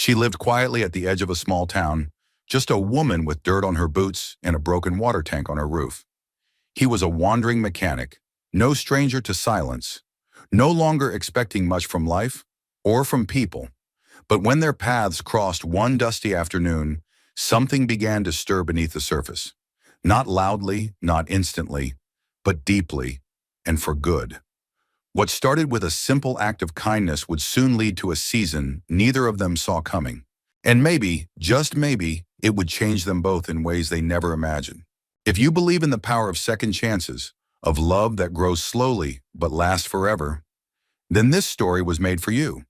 She lived quietly at the edge of a small town, just a woman with dirt on her boots and a broken water tank on her roof. He was a wandering mechanic, no stranger to silence, no longer expecting much from life or from people. But when their paths crossed one dusty afternoon, something began to stir beneath the surface. Not loudly, not instantly, but deeply, and for good. What started with a simple act of kindness would soon lead to a season neither of them saw coming. And maybe, just maybe, it would change them both in ways they never imagined. If you believe in the power of second chances, of love that grows slowly but lasts forever, then this story was made for you.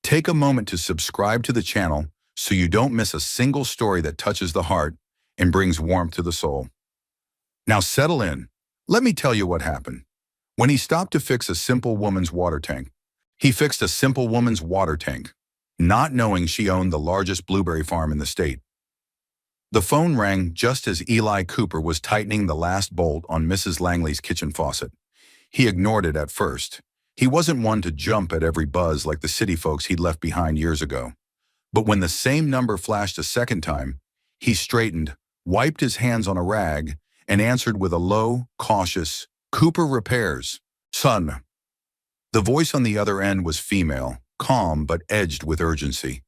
Take a moment to subscribe to the channel so you don't miss a single story that touches the heart and brings warmth to the soul. Now settle in. Let me tell you what happened. When he stopped to fix a simple woman's water tank, he fixed a simple woman's water tank, not knowing she owned the largest blueberry farm in the state. The phone rang just as Eli Cooper was tightening the last bolt on Mrs. Langley's kitchen faucet. He ignored it at first. He wasn't one to jump at every buzz like the city folks he'd left behind years ago. But when the same number flashed a second time, he straightened, wiped his hands on a rag, and answered with a low, cautious, "Cooper Repairs, son." The voice on the other end was female, calm but edged with urgency.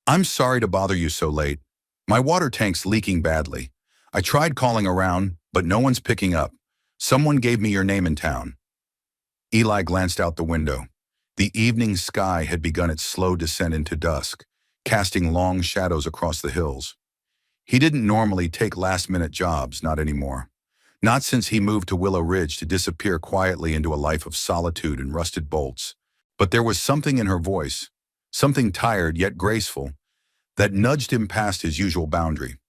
"I'm sorry to bother you so late. My water tank's leaking badly. I tried calling around, but no one's picking up. Someone gave me your name in town." Eli glanced out the window. The evening sky had begun its slow descent into dusk, casting long shadows across the hills. He didn't normally take last-minute jobs, not anymore. Not since he moved to Willow Ridge to disappear quietly into a life of solitude and rusted bolts. But there was something in her voice, something tired yet graceful, that nudged him past his usual boundary.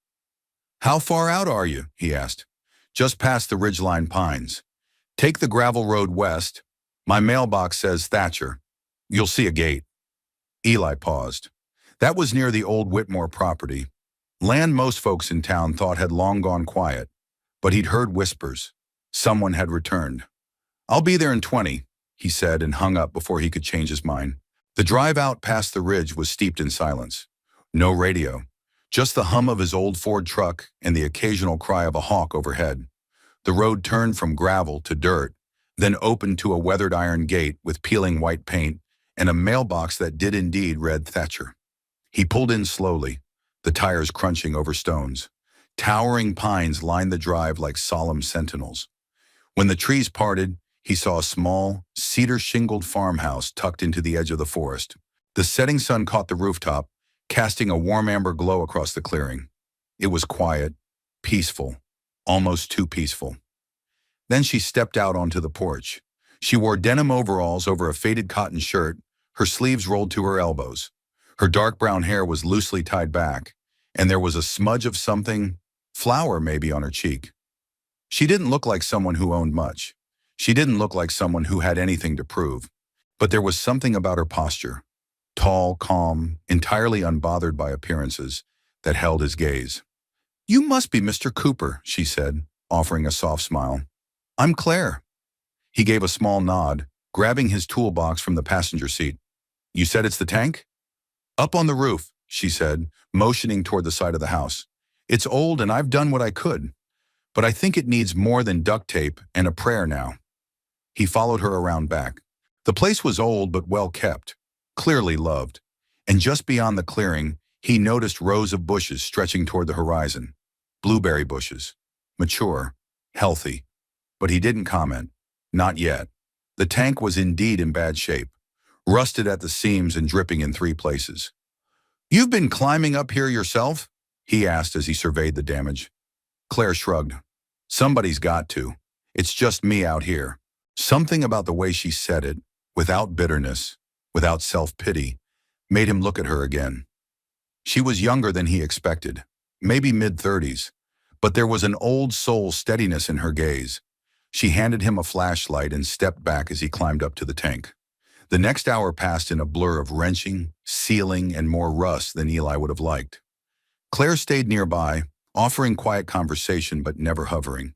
"How far out are you?" he asked. "Just past the ridgeline pines. Take the gravel road west. My mailbox says Thatcher. You'll see a gate." Eli paused. That was near the old Whitmore property. Land most folks in town thought had long gone quiet, but he'd heard whispers. Someone had returned. "I'll be there in 20, he said and hung up before he could change his mind. The drive out past the ridge was steeped in silence. No radio, just the hum of his old Ford truck and the occasional cry of a hawk overhead. The road turned from gravel to dirt, then opened to a weathered iron gate with peeling white paint and a mailbox that did indeed read Thatcher. He pulled in slowly, the tires crunching over stones. Towering pines lined the drive like solemn sentinels. When the trees parted, he saw a small, cedar-shingled farmhouse tucked into the edge of the forest. The setting sun caught the rooftop, casting a warm amber glow across the clearing. It was quiet, peaceful, almost too peaceful. Then she stepped out onto the porch. She wore denim overalls over a faded cotton shirt, her sleeves rolled to her elbows. Her dark brown hair was loosely tied back, and there was a smudge of something, flour maybe, on her cheek. She didn't look like someone who owned much. She didn't look like someone who had anything to prove. But there was something about her posture, tall, calm, entirely unbothered by appearances, that held his gaze. "You must be Mr. Cooper," she said, offering a soft smile. "I'm Claire." He gave a small nod, grabbing his toolbox from the passenger seat. "You said it's the tank?" "Up on the roof," she said, motioning toward the side of the house. "It's old and I've done what I could, but I think it needs more than duct tape and a prayer now." He followed her around back. The place was old but well kept, clearly loved, and just beyond the clearing, he noticed rows of bushes stretching toward the horizon. Blueberry bushes, mature, healthy, but he didn't comment. Not yet. The tank was indeed in bad shape, rusted at the seams and dripping in 3 places. "You've been climbing up here yourself?" he asked as he surveyed the damage. Claire shrugged. "Somebody's got to. It's just me out here." Something about the way she said it, without bitterness, without self-pity, made him look at her again. She was younger than he expected, maybe mid-30s, but there was an old soul steadiness in her gaze. She handed him a flashlight and stepped back as he climbed up to the tank. The next hour passed in a blur of wrenching, sealing, and more rust than Eli would have liked. Claire stayed nearby, offering quiet conversation but never hovering.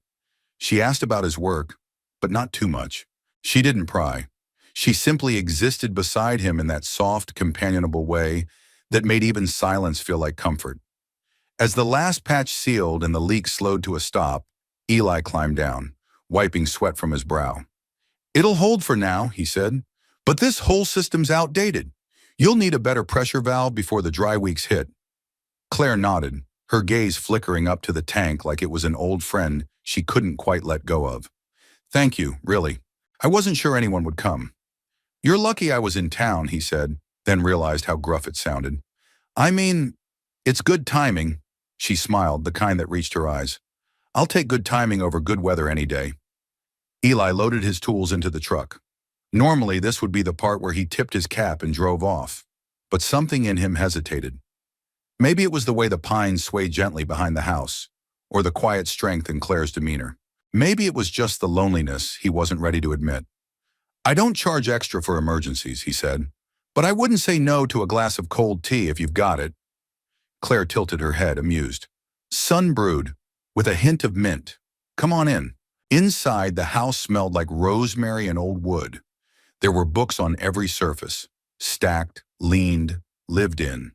She asked about his work, but not too much. She didn't pry. She simply existed beside him in that soft, companionable way that made even silence feel like comfort. As the last patch sealed and the leak slowed to a stop, Eli climbed down, wiping sweat from his brow. "It'll hold for now," he said, "but this whole system's outdated. You'll need a better pressure valve before the dry weeks hit." Claire nodded, her gaze flickering up to the tank like it was an old friend she couldn't quite let go of. "Thank you, really. I wasn't sure anyone would come." "You're lucky I was in town," he said, then realized how gruff it sounded. "I mean, it's good timing." She smiled, the kind that reached her eyes. "I'll take good timing over good weather any day." Eli loaded his tools into the truck. Normally, this would be the part where he tipped his cap and drove off, but something in him hesitated. Maybe it was the way the pines swayed gently behind the house, or the quiet strength in Claire's demeanor. Maybe it was just the loneliness he wasn't ready to admit. "I don't charge extra for emergencies," he said, "but I wouldn't say no to a glass of cold tea if you've got it." Claire tilted her head, amused. "Sun brewed, with a hint of mint. Come on in." Inside, the house smelled like rosemary and old wood. There were books on every surface, stacked, leaned, lived in.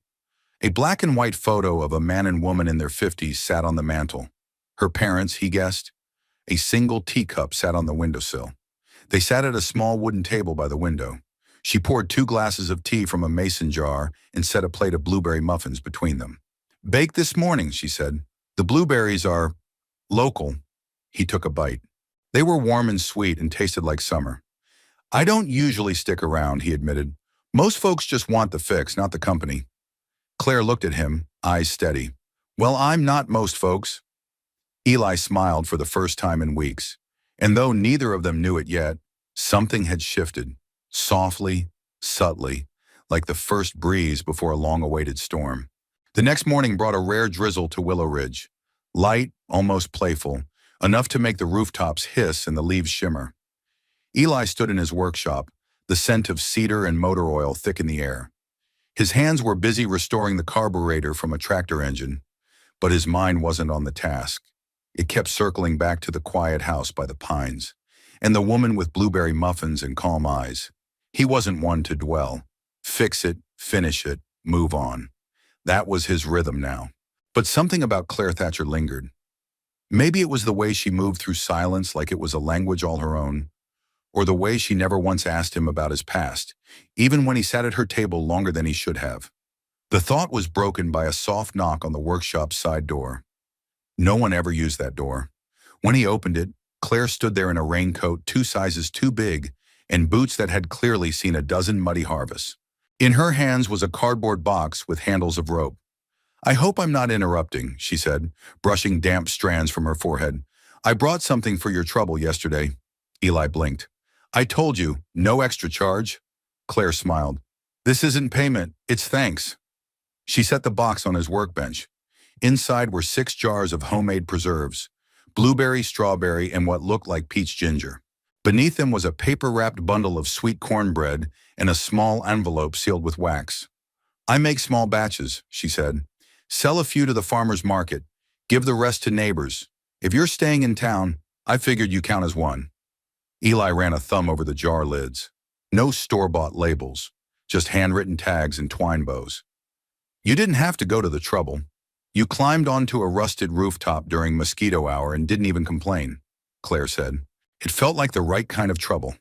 A black and white photo of a man and woman in their 50s sat on the mantel. Her parents, he guessed. A single teacup sat on the windowsill. They sat at a small wooden table by the window. She poured 2 glasses of tea from a mason jar and set a plate of blueberry muffins between them. "Baked this morning," she said. "The blueberries are local." He took a bite. They were warm and sweet and tasted like summer. "I don't usually stick around," he admitted. "Most folks just want the fix, not the company." Claire looked at him, eyes steady. "Well, I'm not most folks." Eli smiled for the first time in weeks, and though neither of them knew it yet, something had shifted, softly, subtly, like the first breeze before a long-awaited storm. The next morning brought a rare drizzle to Willow Ridge, light, almost playful, enough to make the rooftops hiss and the leaves shimmer. Eli stood in his workshop, the scent of cedar and motor oil thick in the air. His hands were busy restoring the carburetor from a tractor engine, but his mind wasn't on the task. It kept circling back to the quiet house by the pines, and the woman with blueberry muffins and calm eyes. He wasn't one to dwell. Fix it, finish it, move on. That was his rhythm now. But something about Claire Thatcher lingered. Maybe it was the way she moved through silence like it was a language all her own, or the way she never once asked him about his past, even when he sat at her table longer than he should have. The thought was broken by a soft knock on the workshop's side door. No one ever used that door. When he opened it, Claire stood there in a raincoat 2 sizes too big and boots that had clearly seen a dozen muddy harvests. In her hands was a cardboard box with handles of rope. "I hope I'm not interrupting," she said, brushing damp strands from her forehead. "I brought something for your trouble yesterday." Eli blinked. "I told you, no extra charge." Claire smiled. "This isn't payment, it's thanks." She set the box on his workbench. Inside were 6 jars of homemade preserves, blueberry, strawberry, and what looked like peach ginger. Beneath them was a paper-wrapped bundle of sweet cornbread and a small envelope sealed with wax. "I make small batches," she said. "Sell a few to the farmer's market. Give the rest to neighbors. If you're staying in town, I figured you count as one." Eli ran a thumb over the jar lids. No store-bought labels, just handwritten tags and twine bows. "You didn't have to go to the trouble. You climbed onto a rusted rooftop during mosquito hour and didn't even complain," Claire said. It felt like the right kind of trouble.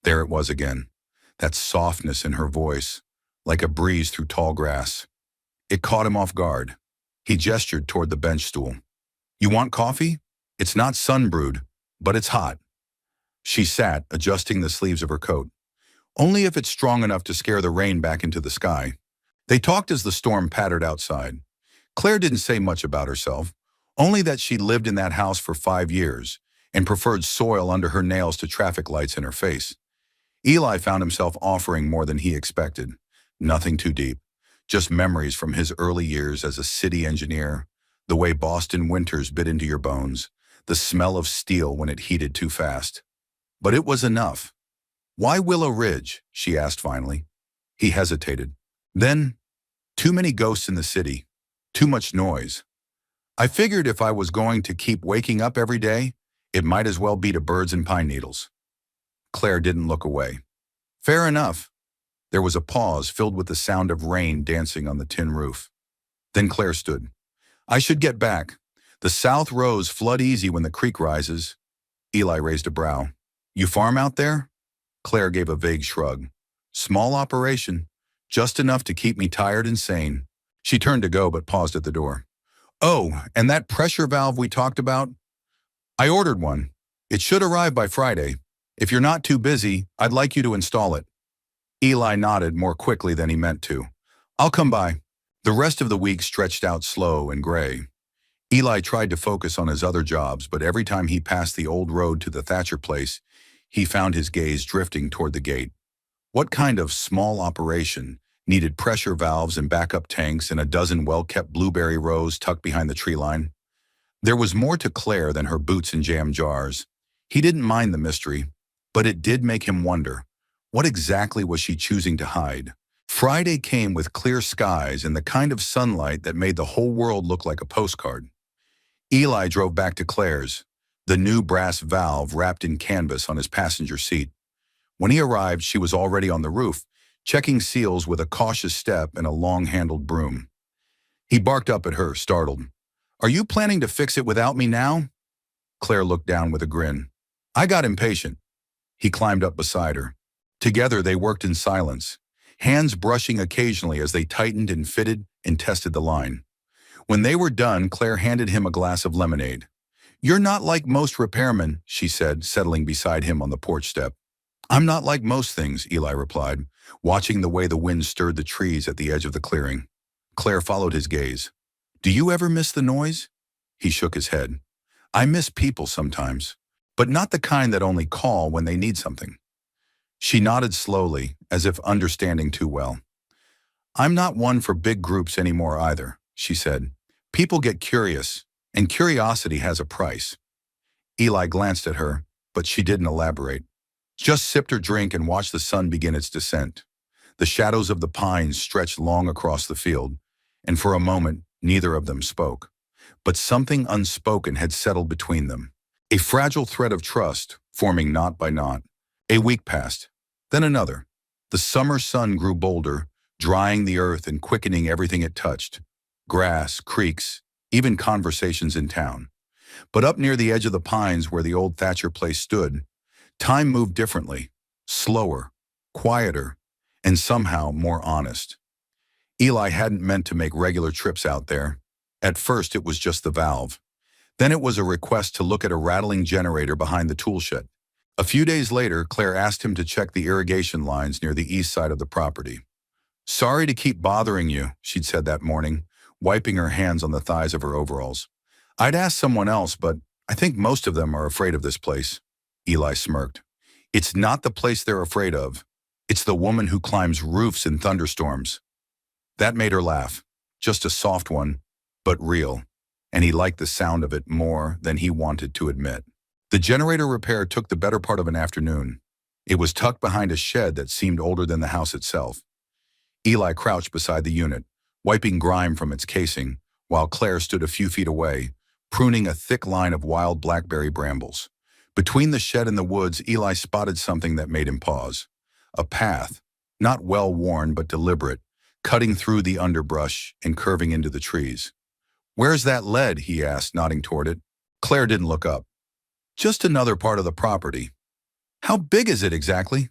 There it was again, that softness in her voice, like a breeze through tall grass. It caught him off guard. He gestured toward the bench stool. "You want coffee? It's not sun-brewed, but it's hot." She sat, adjusting the sleeves of her coat. "Only if it's strong enough to scare the rain back into the sky." They talked as the storm pattered outside. Claire didn't say much about herself, only that she'd lived in that house for 5 years and preferred soil under her nails to traffic lights in her face. Eli found himself offering more than he expected. Nothing too deep, just memories from his early years as a city engineer, the way Boston winters bit into your bones, the smell of steel when it heated too fast. But it was enough. "Why Willow Ridge?" she asked finally. He hesitated. Then, "Too many ghosts in the city. Too much noise. I figured if I was going to keep waking up every day, it might as well be to birds and pine needles." Claire didn't look away. "Fair enough. There was a pause filled with the sound of rain dancing on the tin roof. Then Claire stood. I should get back. The south rows flood easy when the creek rises. Eli raised a brow. You farm out there? Claire gave a vague shrug. Small operation, just enough to keep me tired and sane. She turned to go but paused at the door. Oh, and that pressure valve we talked about? I ordered one. It should arrive by Friday. If you're not too busy, I'd like you to install it. Eli nodded more quickly than he meant to. I'll come by. The rest of the week stretched out slow and gray. Eli tried to focus on his other jobs, but every time he passed the old road to the Thatcher place, he found his gaze drifting toward the gate. What kind of small operation needed pressure valves and backup tanks and a dozen well-kept blueberry rows tucked behind the tree line? There was more to Claire than her boots and jam jars. He didn't mind the mystery, but it did make him wonder, what exactly was she choosing to hide? Friday came with clear skies and the kind of sunlight that made the whole world look like a postcard. Eli drove back to Claire's, the new brass valve wrapped in canvas on his passenger seat. When he arrived, she was already on the roof, checking seals with a cautious step and a long-handled broom. He barked up at her, startled. Are you planning to fix it without me now? Claire looked down with a grin. I got impatient. He climbed up beside her. Together they worked in silence, hands brushing occasionally as they tightened and fitted and tested the line. When they were done, Claire handed him a glass of lemonade. You're not like most repairmen, she said, settling beside him on the porch step. I'm not like most things, Eli replied, watching the way the wind stirred the trees at the edge of the clearing. Claire followed his gaze. Do you ever miss the noise? He shook his head. I miss people sometimes, but not the kind that only call when they need something. She nodded slowly, as if understanding too well. I'm not one for big groups anymore either, she said. People get curious, and curiosity has a price. Eli glanced at her, but she didn't elaborate. Just sipped her drink and watched the sun begin its descent. The shadows of the pines stretched long across the field, and for a moment, neither of them spoke. But something unspoken had settled between them. A fragile thread of trust, forming knot by knot. A week passed, then another. The summer sun grew bolder, drying the earth and quickening everything it touched. Grass, creeks, even conversations in town. But up near the edge of the pines where the old Thatcher place stood, time moved differently, slower, quieter, and somehow more honest. Eli hadn't meant to make regular trips out there. At first it was just the valve. Then it was a request to look at a rattling generator behind the tool shed. A few days later, Claire asked him to check the irrigation lines near the east side of the property. Sorry to keep bothering you, she'd said that morning, wiping her hands on the thighs of her overalls. I'd asked someone else, but I think most of them are afraid of this place. Eli smirked. It's not the place they're afraid of. It's the woman who climbs roofs in thunderstorms. That made her laugh. Just a soft one, but real. And he liked the sound of it more than he wanted to admit. The generator repair took the better part of an afternoon. It was tucked behind a shed that seemed older than the house itself. Eli crouched beside the unit, wiping grime from its casing, while Claire stood a few feet away, pruning a thick line of wild blackberry brambles. Between the shed and the woods, Eli spotted something that made him pause. A path, not well-worn but deliberate, cutting through the underbrush and curving into the trees. Where's that lead? He asked, nodding toward it. Claire didn't look up. Just another part of the property. How big is it exactly?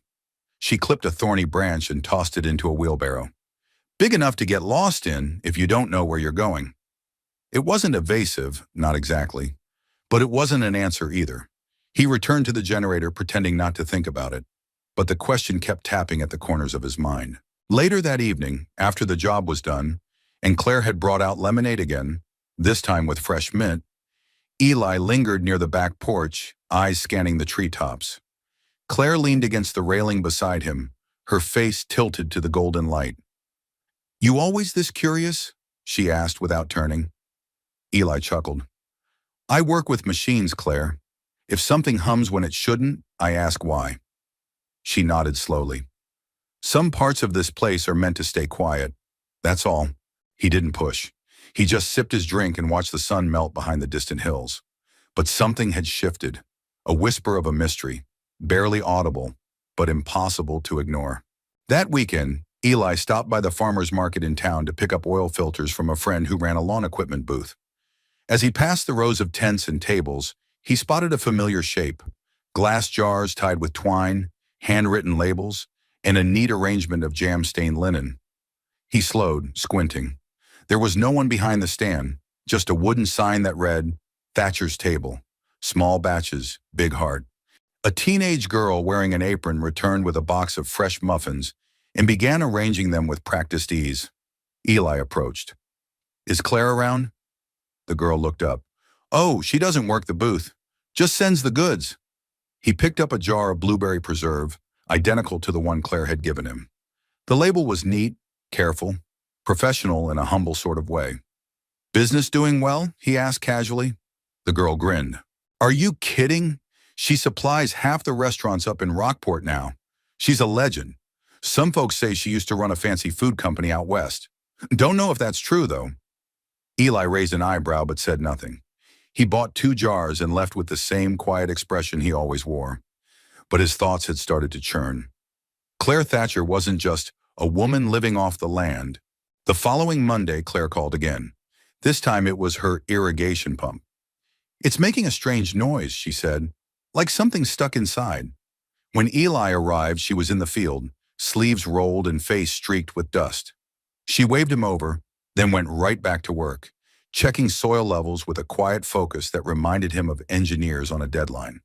She clipped a thorny branch and tossed it into a wheelbarrow. Big enough to get lost in if you don't know where you're going. It wasn't evasive, not exactly, but it wasn't an answer either. He returned to the generator, pretending not to think about it, but the question kept tapping at the corners of his mind. Later that evening, after the job was done, and Claire had brought out lemonade again, this time with fresh mint, Eli lingered near the back porch, eyes scanning the treetops. Claire leaned against the railing beside him, her face tilted to the golden light. You always this curious? She asked without turning. Eli chuckled. I work with machines, Claire. If something hums when it shouldn't, I ask why. She nodded slowly. Some parts of this place are meant to stay quiet. That's all. He didn't push. He just sipped his drink and watched the sun melt behind the distant hills. But something had shifted, a whisper of a mystery, barely audible, but impossible to ignore. That weekend, Eli stopped by the farmer's market in town to pick up oil filters from a friend who ran a lawn equipment booth. As he passed the rows of tents and tables, he spotted a familiar shape: glass jars tied with twine, handwritten labels, and a neat arrangement of jam-stained linen. He slowed, squinting. There was no one behind the stand, just a wooden sign that read, "Thatcher's Table. Small batches, big heart." A teenage girl wearing an apron returned with a box of fresh muffins and began arranging them with practiced ease. Eli approached. "Is Claire around?" The girl looked up. "Oh, she doesn't work the booth. Just sends the goods." He picked up a jar of blueberry preserve, identical to the one Claire had given him. The label was neat, careful, professional in a humble sort of way. "Business doing well?" he asked casually. The girl grinned. "Are you kidding? She supplies half the restaurants up in Rockport now. She's a legend. Some folks say she used to run a fancy food company out west. Don't know if that's true, though." Eli raised an eyebrow but said nothing. He bought 2 jars and left with the same quiet expression he always wore. But his thoughts had started to churn. Claire Thatcher wasn't just a woman living off the land. The following Monday, Claire called again. This time it was her irrigation pump. "It's making a strange noise," she said, "like something stuck inside." When Eli arrived, she was in the field, sleeves rolled and face streaked with dust. She waved him over, then went right back to work, checking soil levels with a quiet focus that reminded him of engineers on a deadline.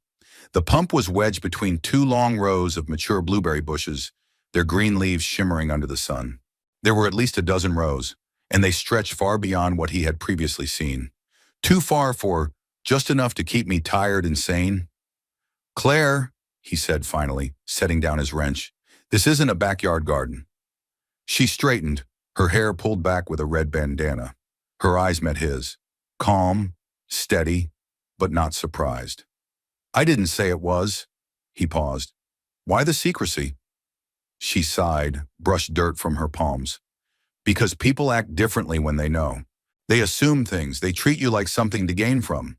The pump was wedged between 2 long rows of mature blueberry bushes, their green leaves shimmering under the sun. There were at least a dozen rows, and they stretched far beyond what he had previously seen. Too far for just enough to keep me tired and sane. "Claire," he said finally, setting down his wrench, "this isn't a backyard garden." She straightened, her hair pulled back with a red bandana. Her eyes met his, calm, steady, but not surprised. "I didn't say it was." He paused. "Why the secrecy?" She sighed, brushed dirt from her palms. "Because people act differently when they know. They assume things, they treat you like something to gain from."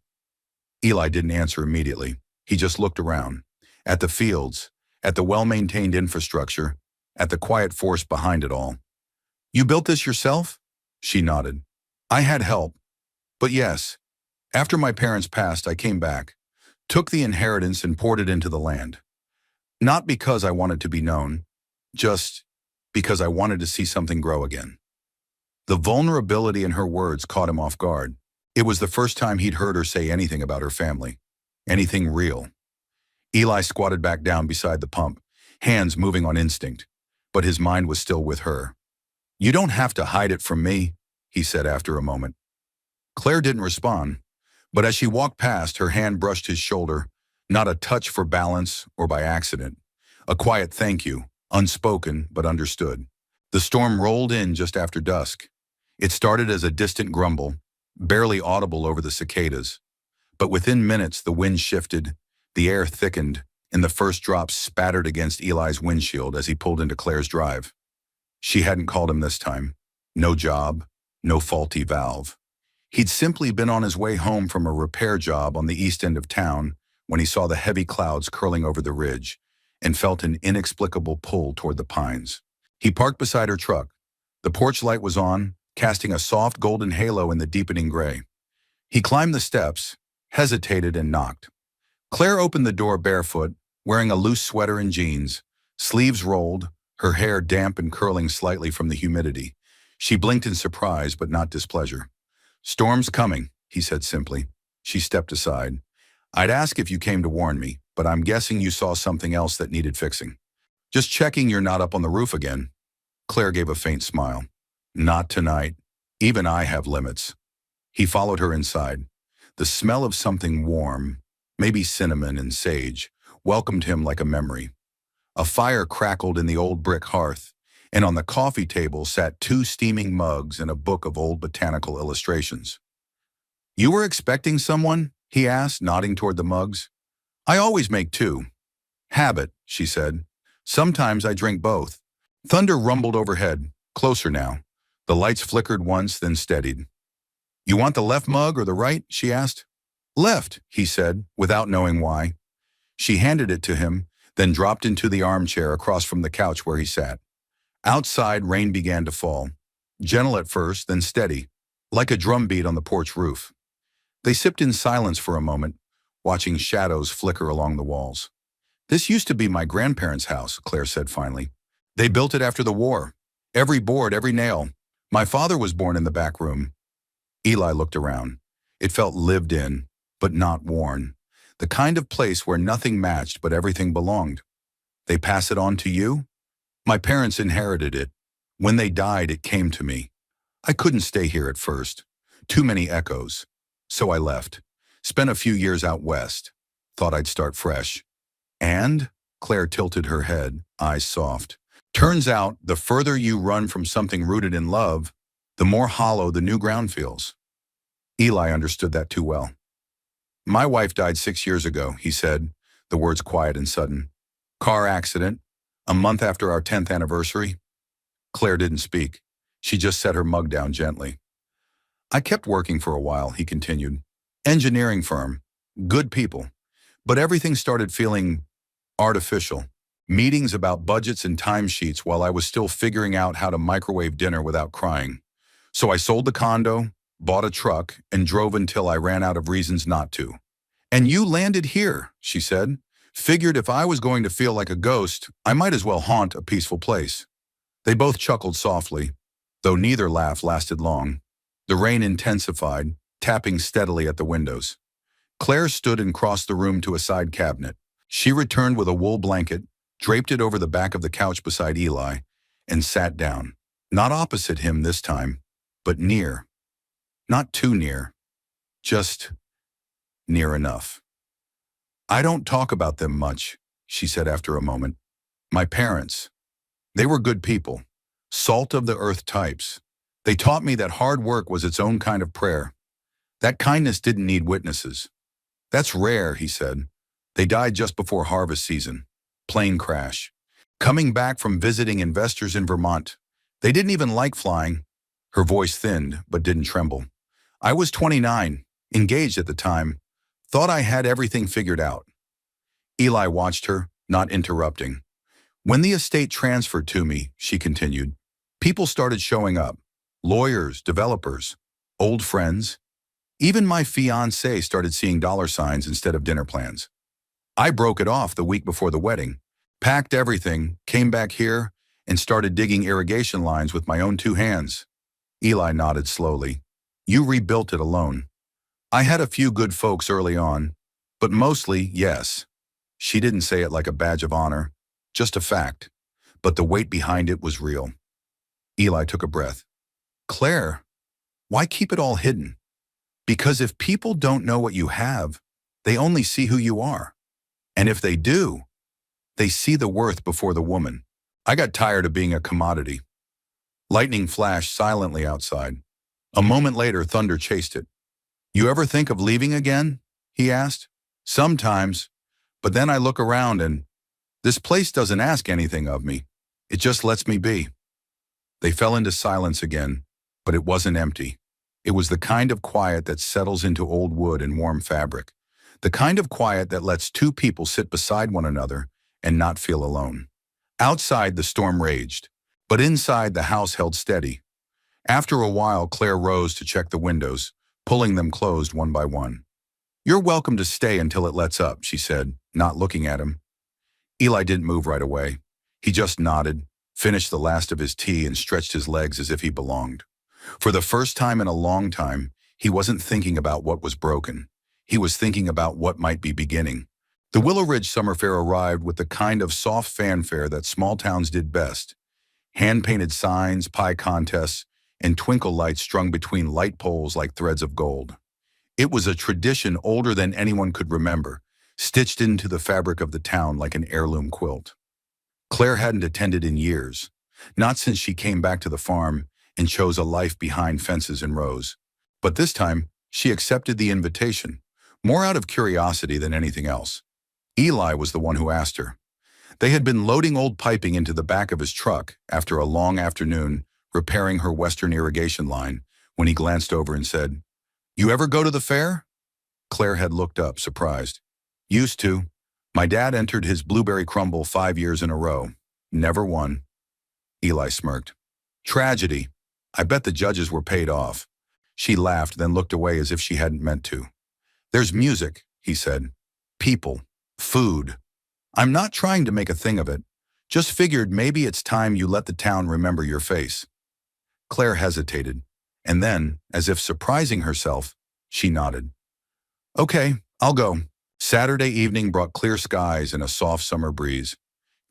Eli didn't answer immediately. He just looked around, at the fields, at the well-maintained infrastructure, at the quiet force behind it all. "You built this yourself?" She nodded. "I had help. But yes, after my parents passed, I came back, took the inheritance and poured it into the land. Not because I wanted to be known, just because I wanted to see something grow again." The vulnerability in her words caught him off guard. It was the first time he'd heard her say anything about her family, anything real. Eli squatted back down beside the pump, hands moving on instinct, but his mind was still with her. "You don't have to hide it from me," he said after a moment. Claire didn't respond, but as she walked past, her hand brushed his shoulder, not a touch for balance or by accident. A quiet thank you, unspoken but understood. The storm rolled in just after dusk. It started as a distant grumble, barely audible over the cicadas. But within minutes, the wind shifted, the air thickened, and the first drops spattered against Eli's windshield as he pulled into Claire's drive. She hadn't called him this time. No job, no faulty valve. He'd simply been on his way home from a repair job on the east end of town when he saw the heavy clouds curling over the ridge and felt an inexplicable pull toward the pines. He parked beside her truck. The porch light was on, casting a soft golden halo in the deepening gray. He climbed the steps, hesitated, and knocked. Claire opened the door barefoot, wearing a loose sweater and jeans, sleeves rolled, her hair damp and curling slightly from the humidity. She blinked in surprise, but not displeasure. "Storm's coming," he said simply. She stepped aside. "I'd ask if you came to warn me, but I'm guessing you saw something else that needed fixing. Just checking you're not up on the roof again." Claire gave a faint smile. "Not tonight. Even I have limits." He followed her inside. The smell of something warm, maybe cinnamon and sage, welcomed him like a memory. A fire crackled in the old brick hearth, and on the coffee table sat 2 steaming mugs and a book of old botanical illustrations. "You were expecting someone?" he asked, nodding toward the mugs. "I always make 2. Habit," she said. "Sometimes I drink both." Thunder rumbled overhead, closer now. The lights flickered once, then steadied. "You want the left mug or the right?" she asked. "Left," he said, without knowing why. She handed it to him, then dropped into the armchair across from the couch where he sat. Outside, rain began to fall. Gentle at first, then steady, like a drum beat on the porch roof. They sipped in silence for a moment, watching shadows flicker along the walls. "This used to be my grandparents' house," Claire said finally. "They built it after the war. Every board, every nail. My father was born in the back room." Eli looked around. It felt lived in, but not worn. The kind of place where nothing matched but everything belonged. "They pass it on to you?" "My parents inherited it. When they died, it came to me. I couldn't stay here at first. Too many echoes. So I left. Spent a few years out west. Thought I'd start fresh." "And?" Claire tilted her head, eyes soft. "Turns out, the further you run from something rooted in love, the more hollow the new ground feels." Eli understood that too well. "My wife died 6 years ago," he said, the words quiet and sudden. "Car accident, a month after our 10th anniversary." Claire didn't speak. She just set her mug down gently. "I kept working for a while," he continued. "Engineering firm. Good people. But everything started feeling artificial. Meetings about budgets and timesheets while I was still figuring out how to microwave dinner without crying. So I sold the condo, bought a truck, and drove until I ran out of reasons not to. And you landed here," she said. "Figured if I was going to feel like a ghost, I might as well haunt a peaceful place." They both chuckled softly, though neither laugh lasted long. The rain intensified, tapping steadily at the windows. Claire stood and crossed the room to a side cabinet. She returned with a wool blanket, draped it over the back of the couch beside Eli, and sat down. Not opposite him this time, but near. Not too near. Just near enough. "I don't talk about them much," she said after a moment. "My parents. They were good people. Salt of the earth types. They taught me that hard work was its own kind of prayer. That kindness didn't need witnesses." "That's rare," he said. "They died just before harvest season. Plane crash. Coming back from visiting investors in Vermont. They didn't even like flying." Her voice thinned, but didn't tremble. "I was 29, engaged at the time. Thought I had everything figured out." Eli watched her, not interrupting. "When the estate transferred to me," she continued, "people started showing up. Lawyers, developers, old friends. Even my fiancé started seeing dollar signs instead of dinner plans. I broke it off the week before the wedding, packed everything, came back here, and started digging irrigation lines with my own 2 hands." Eli nodded slowly. "You rebuilt it alone." "I had a few good folks early on, but mostly, yes." She didn't say it like a badge of honor, just a fact, but the weight behind it was real. Eli took a breath. "Claire, why keep it all hidden? Because if people don't know what you have, they only see who you are. And if they do, they see the worth before the woman. I got tired of being a commodity." Lightning flashed silently outside. A moment later, thunder chased it. "You ever think of leaving again?" he asked. "Sometimes, but then I look around and this place doesn't ask anything of me. It just lets me be." They fell into silence again, but it wasn't empty. It was the kind of quiet that settles into old wood and warm fabric. The kind of quiet that lets two people sit beside one another and not feel alone. Outside, the storm raged, but inside, the house held steady. After a while, Claire rose to check the windows, pulling them closed one by one. "You're welcome to stay until it lets up," she said, not looking at him. Eli didn't move right away. He just nodded, finished the last of his tea, and stretched his legs as if he belonged. For the first time in a long time, he wasn't thinking about what was broken. He was thinking about what might be beginning. The Willow Ridge Summer Fair arrived with the kind of soft fanfare that small towns did best. Hand-painted signs, pie contests, and twinkle lights strung between light poles like threads of gold. It was a tradition older than anyone could remember, stitched into the fabric of the town like an heirloom quilt. Claire hadn't attended in years, not since she came back to the farm and chose a life behind fences and rows. But this time, she accepted the invitation, more out of curiosity than anything else. Eli was the one who asked her. They had been loading old piping into the back of his truck after a long afternoon repairing her western irrigation line when he glanced over and said, "You ever go to the fair?" Claire had looked up, surprised. "Used to. My dad entered his blueberry crumble 5 years in a row. Never won." Eli smirked. Tragedy. I bet the judges were paid off. She laughed, then looked away as if she hadn't meant to. There's music, he said. People. Food. I'm not trying to make a thing of it. Just figured maybe it's time you let the town remember your face. Claire hesitated, and then, as if surprising herself, she nodded. Okay, I'll go. Saturday evening brought clear skies and a soft summer breeze.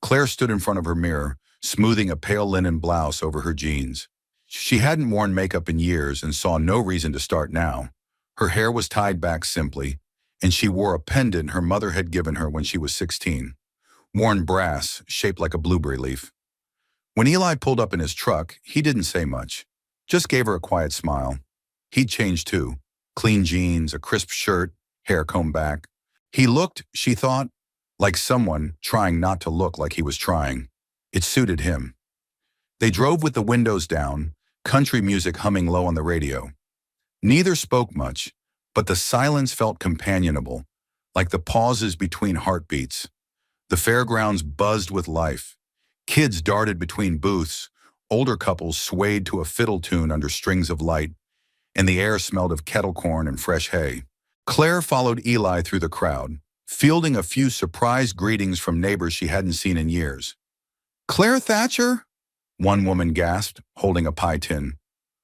Claire stood in front of her mirror, smoothing a pale linen blouse over her jeans. She hadn't worn makeup in years and saw no reason to start now. Her hair was tied back simply, and she wore a pendant her mother had given her when she was 16, worn brass, shaped like a blueberry leaf. When Eli pulled up in his truck, he didn't say much, just gave her a quiet smile. He'd changed too. Clean jeans, a crisp shirt, hair combed back. He looked, she thought, like someone trying not to look like he was trying. It suited him. They drove with the windows down, country music humming low on the radio. Neither spoke much, but the silence felt companionable, like the pauses between heartbeats. The fairgrounds buzzed with life. Kids darted between booths, older couples swayed to a fiddle tune under strings of light, and the air smelled of kettle corn and fresh hay. Claire followed Eli through the crowd, fielding a few surprised greetings from neighbors she hadn't seen in years. Claire Thatcher? One woman gasped, holding a pie tin.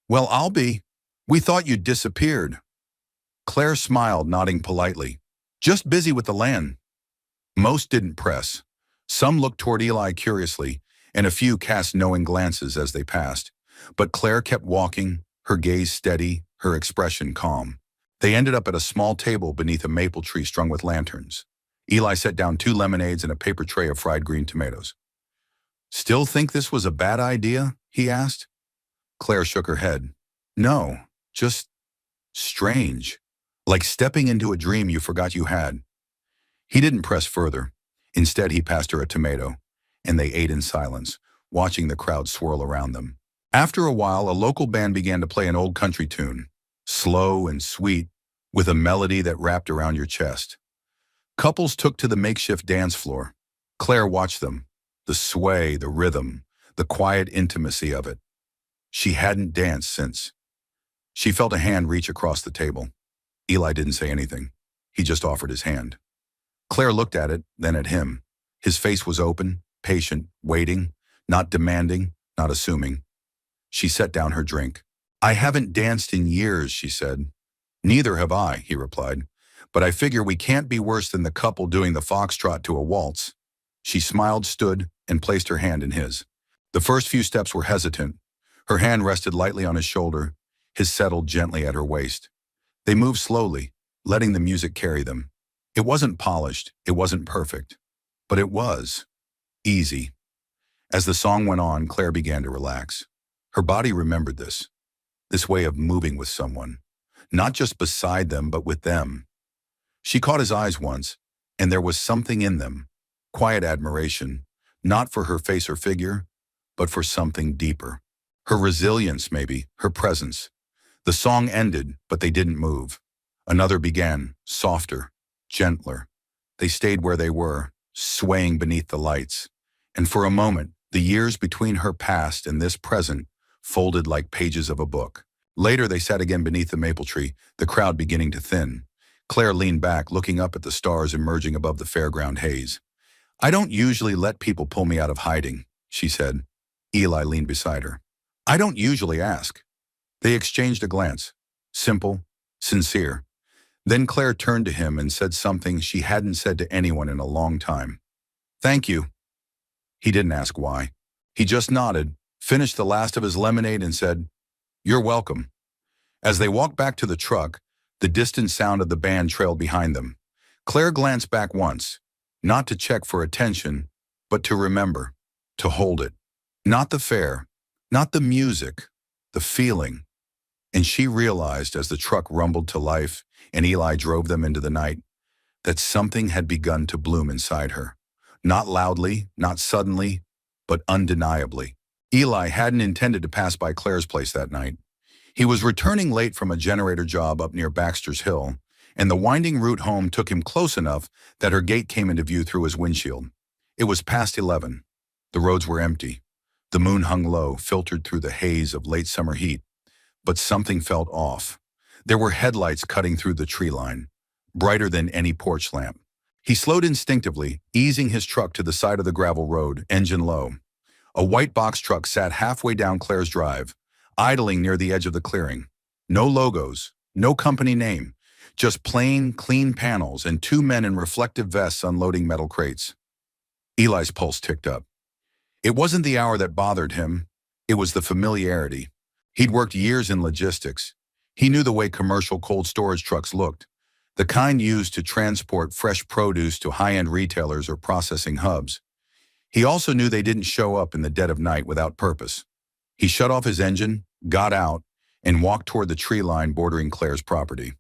Well, I'll be. We thought you'd disappeared. Claire smiled, nodding politely. Just busy with the land. Most didn't press. Some looked toward Eli curiously, and a few cast knowing glances as they passed. But Claire kept walking, her gaze steady, her expression calm. They ended up at a small table beneath a maple tree strung with lanterns. Eli set down 2 lemonades and a paper tray of fried green tomatoes. Still think this was a bad idea? He asked. Claire shook her head. No, just strange. Like stepping into a dream you forgot you had. He didn't press further. Instead, he passed her a tomato, and they ate in silence, watching the crowd swirl around them. After a while, a local band began to play an old country tune, slow and sweet, with a melody that wrapped around your chest. Couples took to the makeshift dance floor. Claire watched them, the sway, the rhythm, the quiet intimacy of it. She hadn't danced since. She felt a hand reach across the table. Eli didn't say anything. He just offered his hand. Claire looked at it, then at him. His face was open, patient, waiting, not demanding, not assuming. She set down her drink. I haven't danced in years, she said. Neither have I, he replied. But I figure we can't be worse than the couple doing the foxtrot to a waltz. She smiled, stood, and placed her hand in his. The first few steps were hesitant. Her hand rested lightly on his shoulder, his settled gently at her waist. They moved slowly, letting the music carry them. It wasn't polished, it wasn't perfect, but it was easy. As the song went on, Claire began to relax. Her body remembered this way of moving with someone, not just beside them, but with them. She caught his eyes once, and there was something in them, quiet admiration, not for her face or figure, but for something deeper. Her resilience, maybe, her presence. The song ended, but they didn't move. Another began, softer, gentler. They stayed where they were, swaying beneath the lights. And for a moment, the years between her past and this present folded like pages of a book. Later, they sat again beneath the maple tree, the crowd beginning to thin. Claire leaned back, looking up at the stars emerging above the fairground haze. I don't usually let people pull me out of hiding, she said. Eli leaned beside her. I don't usually ask. They exchanged a glance, simple, sincere. Then Claire turned to him and said something she hadn't said to anyone in a long time. Thank you. He didn't ask why. He just nodded, finished the last of his lemonade and said, You're welcome. As they walked back to the truck, the distant sound of the band trailed behind them. Claire glanced back once, not to check for attention, but to remember, to hold it. Not the fare, not the music, the feeling. And she realized as the truck rumbled to life and Eli drove them into the night, that something had begun to bloom inside her. Not loudly, not suddenly, but undeniably. Eli hadn't intended to pass by Claire's place that night. He was returning late from a generator job up near Baxter's Hill, and the winding route home took him close enough that her gate came into view through his windshield. It was past 11. The roads were empty. The moon hung low, filtered through the haze of late summer heat, but something felt off. There were headlights cutting through the tree line, brighter than any porch lamp. He slowed instinctively, easing his truck to the side of the gravel road, engine low. A white box truck sat halfway down Claire's drive, idling near the edge of the clearing. No logos, no company name, just plain, clean panels and two men in reflective vests unloading metal crates. Eli's pulse ticked up. It wasn't the hour that bothered him, it was the familiarity. He'd worked years in logistics. He knew the way commercial cold storage trucks looked, the kind used to transport fresh produce to high-end retailers or processing hubs. He also knew they didn't show up in the dead of night without purpose. He shut off his engine, got out, and walked toward the tree line bordering Claire's property.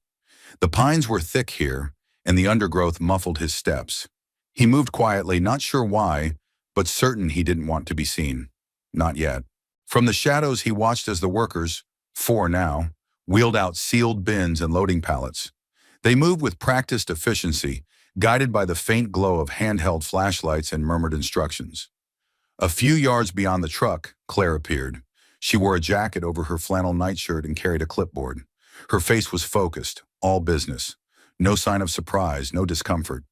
The pines were thick here, and the undergrowth muffled his steps. He moved quietly, not sure why, but certain he didn't want to be seen. Not yet. From the shadows he watched as the workers, 4 now, wheeled out sealed bins and loading pallets. They moved with practiced efficiency, guided by the faint glow of handheld flashlights and murmured instructions. A few yards beyond the truck, Claire appeared. She wore a jacket over her flannel nightshirt and carried a clipboard. Her face was focused, all business. No sign of surprise, no discomfort.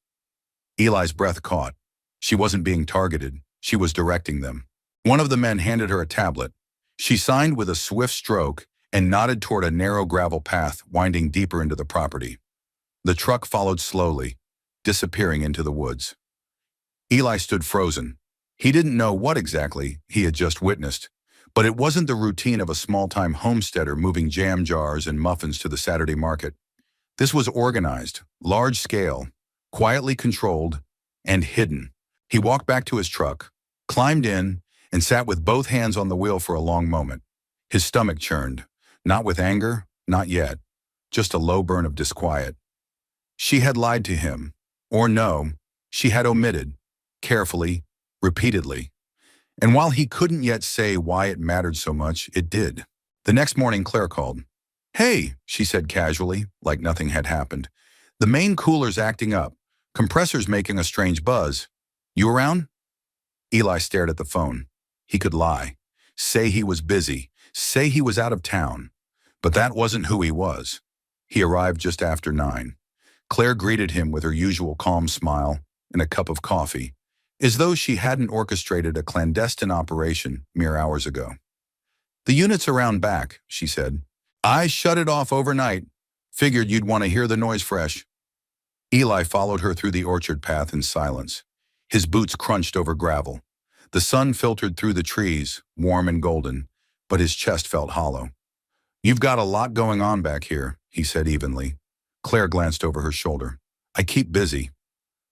Eli's breath caught. She wasn't being targeted. She was directing them. One of the men handed her a tablet. She signed with a swift stroke and nodded toward a narrow gravel path winding deeper into the property. The truck followed slowly, disappearing into the woods. Eli stood frozen. He didn't know what exactly he had just witnessed, but it wasn't the routine of a small-time homesteader moving jam jars and muffins to the Saturday market. This was organized, large-scale, quietly controlled, and hidden. He walked back to his truck, climbed in, and sat with both hands on the wheel for a long moment. His stomach churned, not with anger, not yet, just a low burn of disquiet. She had lied to him, or no, she had omitted, carefully, repeatedly. And while he couldn't yet say why it mattered so much, it did. The next morning, Claire called. "Hey," she said casually, like nothing had happened. "The main cooler's acting up. Compressor's making a strange buzz. You around?" Eli stared at the phone. He could lie, say he was busy, say he was out of town. But that wasn't who he was. He arrived just after 9. Claire greeted him with her usual calm smile and a cup of coffee, as though she hadn't orchestrated a clandestine operation mere hours ago. "The unit's around back," she said. "I shut it off overnight. Figured you'd want to hear the noise fresh." Eli followed her through the orchard path in silence. His boots crunched over gravel. The sun filtered through the trees, warm and golden, but his chest felt hollow. "You've got a lot going on back here," he said evenly. Claire glanced over her shoulder. "I keep busy."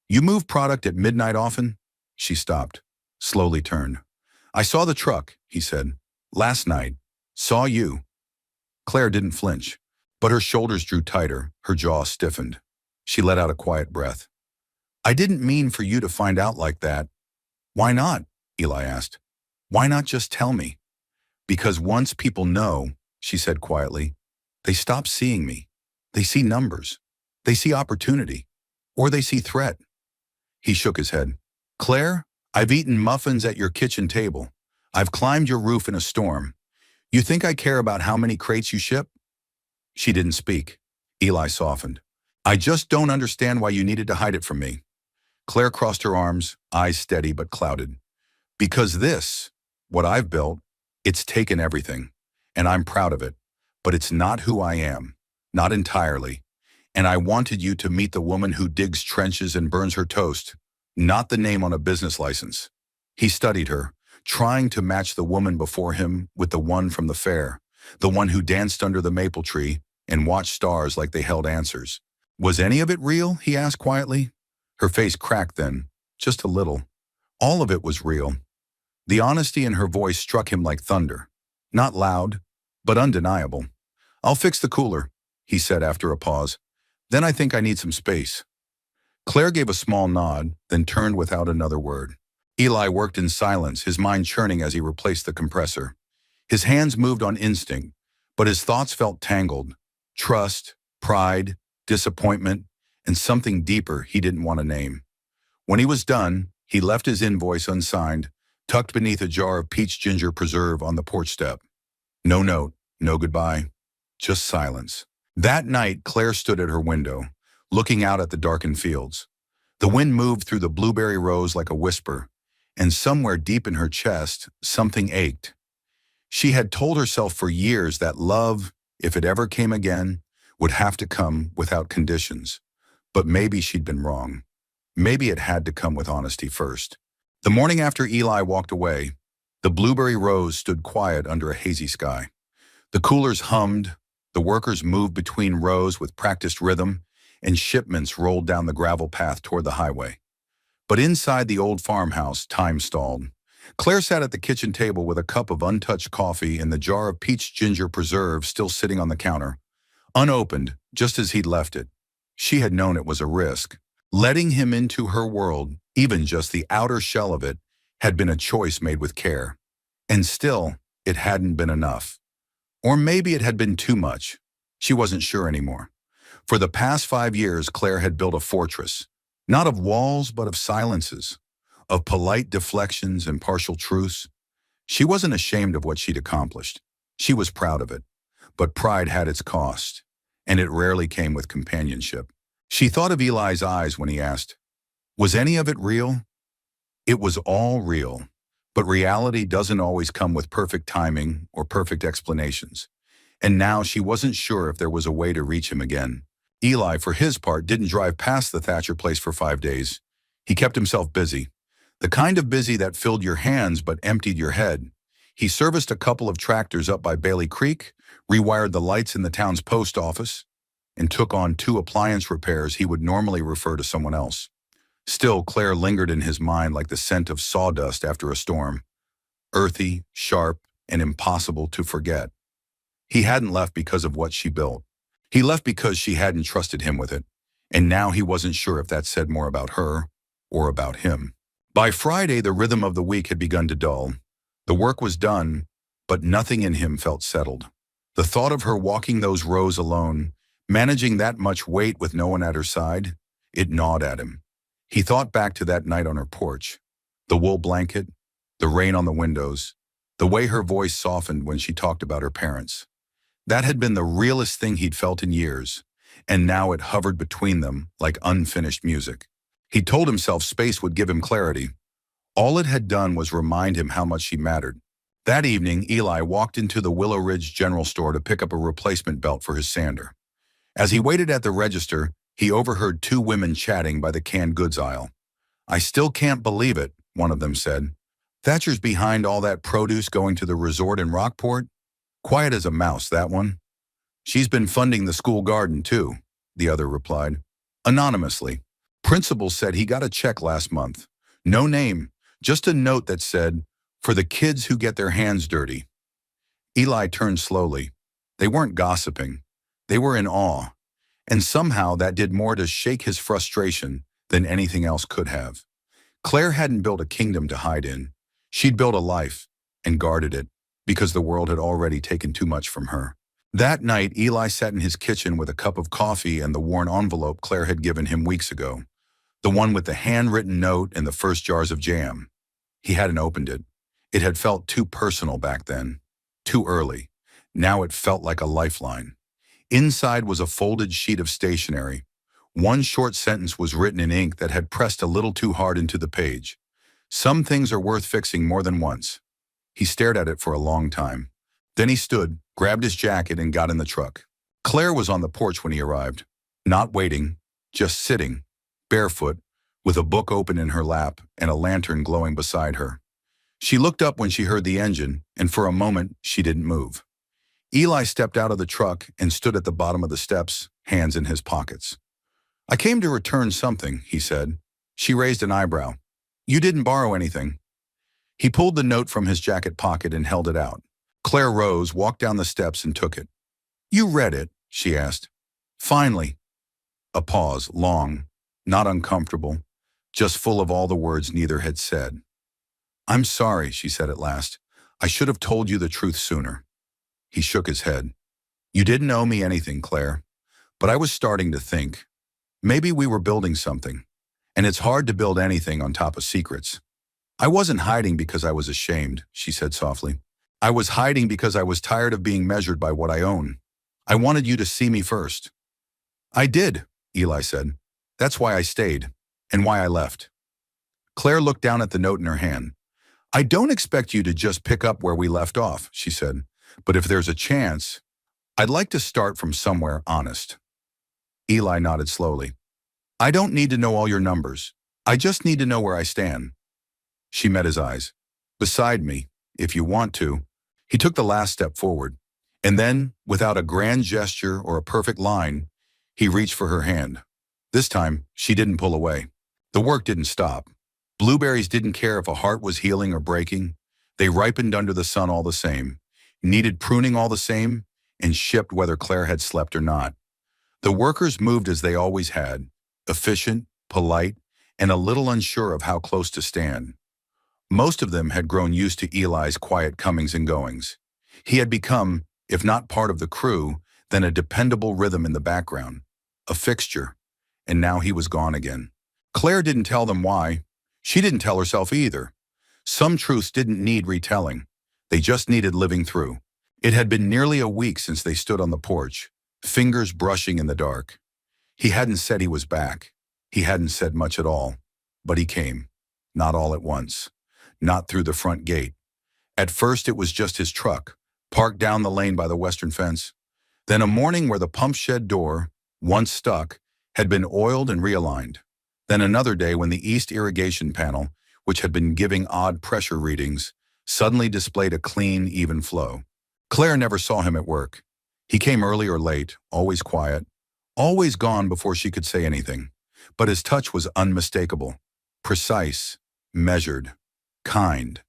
"You move product at midnight often?" She stopped, slowly turned. "I saw the truck," he said. "Last night. Saw you." Claire didn't flinch, but her shoulders drew tighter, her jaw stiffened. She let out a quiet breath. "I didn't mean for you to find out like that." "Why not?" Eli asked. "Why not just tell me?" "Because once people know," she said quietly, "they stop seeing me. They see numbers. They see opportunity. Or they see threat." He shook his head. "Claire, I've eaten muffins at your kitchen table. I've climbed your roof in a storm. You think I care about how many crates you ship?" She didn't speak. Eli softened. "I just don't understand why you needed to hide it from me." Claire crossed her arms, eyes steady but clouded. "Because this, what I've built, it's taken everything, and I'm proud of it. But it's not who I am, not entirely. And I wanted you to meet the woman who digs trenches and burns her toast, not the name on a business license." He studied her, trying to match the woman before him with the one from the fair, the one who danced under the maple tree and watched stars like they held answers. "Was any of it real?" he asked quietly. Her face cracked then, just a little. All of it was real. The honesty in her voice struck him like thunder. Not loud, but undeniable. "I'll fix the cooler," he said after a pause. "Then I think I need some space." Claire gave a small nod, then turned without another word. Eli worked in silence, his mind churning as he replaced the compressor. His hands moved on instinct, but his thoughts felt tangled. Trust, pride, disappointment, and something deeper he didn't want to name. When he was done, he left his invoice unsigned, tucked beneath a jar of peach ginger preserve on the porch step. No note, no goodbye, just silence. That night, Claire stood at her window, looking out at the darkened fields. The wind moved through the blueberry rows like a whisper, and somewhere deep in her chest, something ached. She had told herself for years that love, if it ever came again, would have to come without conditions. But maybe she'd been wrong. Maybe it had to come with honesty first. The morning after Eli walked away, the blueberry rows stood quiet under a hazy sky. The coolers hummed, the workers moved between rows with practiced rhythm, and shipments rolled down the gravel path toward the highway. But inside the old farmhouse, time stalled. Claire sat at the kitchen table with a cup of untouched coffee and the jar of peach ginger preserve still sitting on the counter, unopened, just as he'd left it. She had known it was a risk. Letting him into her world, even just the outer shell of it, had been a choice made with care. And still, it hadn't been enough. Or maybe it had been too much. She wasn't sure anymore. For the past 5 years, Claire had built a fortress, not of walls, but of silences, of polite deflections and partial truths. She wasn't ashamed of what she'd accomplished. She was proud of it. But pride had its cost, and it rarely came with companionship. She thought of Eli's eyes when he asked, "Was any of it real?" It was all real, but reality doesn't always come with perfect timing or perfect explanations. And now she wasn't sure if there was a way to reach him again. Eli, for his part, didn't drive past the Thatcher place for 5 days. He kept himself busy. The kind of busy that filled your hands but emptied your head. He serviced a couple of tractors up by Bailey Creek, rewired the lights in the town's post office, and took on 2 appliance repairs he would normally refer to someone else. Still, Claire lingered in his mind like the scent of sawdust after a storm, earthy, sharp, and impossible to forget. He hadn't left because of what she built. He left because she hadn't trusted him with it, and now he wasn't sure if that said more about her or about him. By Friday, the rhythm of the week had begun to dull. The work was done, but nothing in him felt settled. The thought of her walking those rows alone, managing that much weight with no one at her side, it gnawed at him. He thought back to that night on her porch, the wool blanket, the rain on the windows, the way her voice softened when she talked about her parents. That had been the realest thing he'd felt in years, and now it hovered between them like unfinished music. He told himself space would give him clarity. All it had done was remind him how much she mattered. That evening, Eli walked into the Willow Ridge General Store to pick up a replacement belt for his sander. As he waited at the register, he overheard 2 women chatting by the canned goods aisle. "I still can't believe it," one of them said. "Thatcher's behind all that produce going to the resort in Rockport? Quiet as a mouse, that one." "She's been funding the school garden, too," the other replied. Anonymously. Principal said he got a check last month. No name, just a note that said, "For the kids who get their hands dirty." Eli turned slowly. They weren't gossiping. They were in awe. And somehow that did more to shake his frustration than anything else could have. Claire hadn't built a kingdom to hide in. She'd built a life and guarded it because the world had already taken too much from her. That night, Eli sat in his kitchen with a cup of coffee and the worn envelope Claire had given him weeks ago, the one with the handwritten note and the first jars of jam. He hadn't opened it. It had felt too personal back then, too early. Now it felt like a lifeline. Inside was a folded sheet of stationery. One short sentence was written in ink that had pressed a little too hard into the page. "Some things are worth fixing more than once." He stared at it for a long time. Then he stood, grabbed his jacket, and got in the truck. Claire was on the porch when he arrived, not waiting, just sitting, barefoot, with a book open in her lap and a lantern glowing beside her. She looked up when she heard the engine, and for a moment, she didn't move. Eli stepped out of the truck and stood at the bottom of the steps, hands in his pockets. "I came to return something," he said. She raised an eyebrow. "You didn't borrow anything." He pulled the note from his jacket pocket and held it out. Claire rose, walked down the steps, and took it. "You read it?" she asked. "Finally." A pause, long, not uncomfortable, just full of all the words neither had said. "I'm sorry," she said at last. "I should have told you the truth sooner." He shook his head. "You didn't owe me anything, Claire, but I was starting to think. Maybe we were building something, and it's hard to build anything on top of secrets." I wasn't hiding because I was ashamed, she said softly. I was hiding because I was tired of being measured by what I own. I wanted you to see me first. I did, Eli said. That's why I stayed, and why I left. Claire looked down at the note in her hand. I don't expect you to just pick up where we left off, she said, but if there's a chance, I'd like to start from somewhere honest. Eli nodded slowly. I don't need to know all your numbers. I just need to know where I stand. She met his eyes. Beside me, if you want to. He took the last step forward. And then, without a grand gesture or a perfect line, he reached for her hand. This time, she didn't pull away. The work didn't stop. Blueberries didn't care if a heart was healing or breaking. They ripened under the sun all the same, needed pruning all the same, and shipped whether Claire had slept or not. The workers moved as they always had, efficient, polite, and a little unsure of how close to stand. Most of them had grown used to Eli's quiet comings and goings. He had become, if not part of the crew, then a dependable rhythm in the background, a fixture, and now he was gone again. Claire didn't tell them why. She didn't tell herself either. Some truths didn't need retelling. They just needed living through. It had been nearly a week since they stood on the porch, fingers brushing in the dark. He hadn't said he was back. He hadn't said much at all. But he came. Not all at once. Not through the front gate. At first it was just his truck, parked down the lane by the western fence. Then a morning where the pump shed door, once stuck, had been oiled and realigned. Then another day when the east irrigation panel, which had been giving odd pressure readings, suddenly displayed a clean, even flow. Claire never saw him at work. He came early or late, always quiet, always gone before she could say anything. But his touch was unmistakable, precise, measured, kind.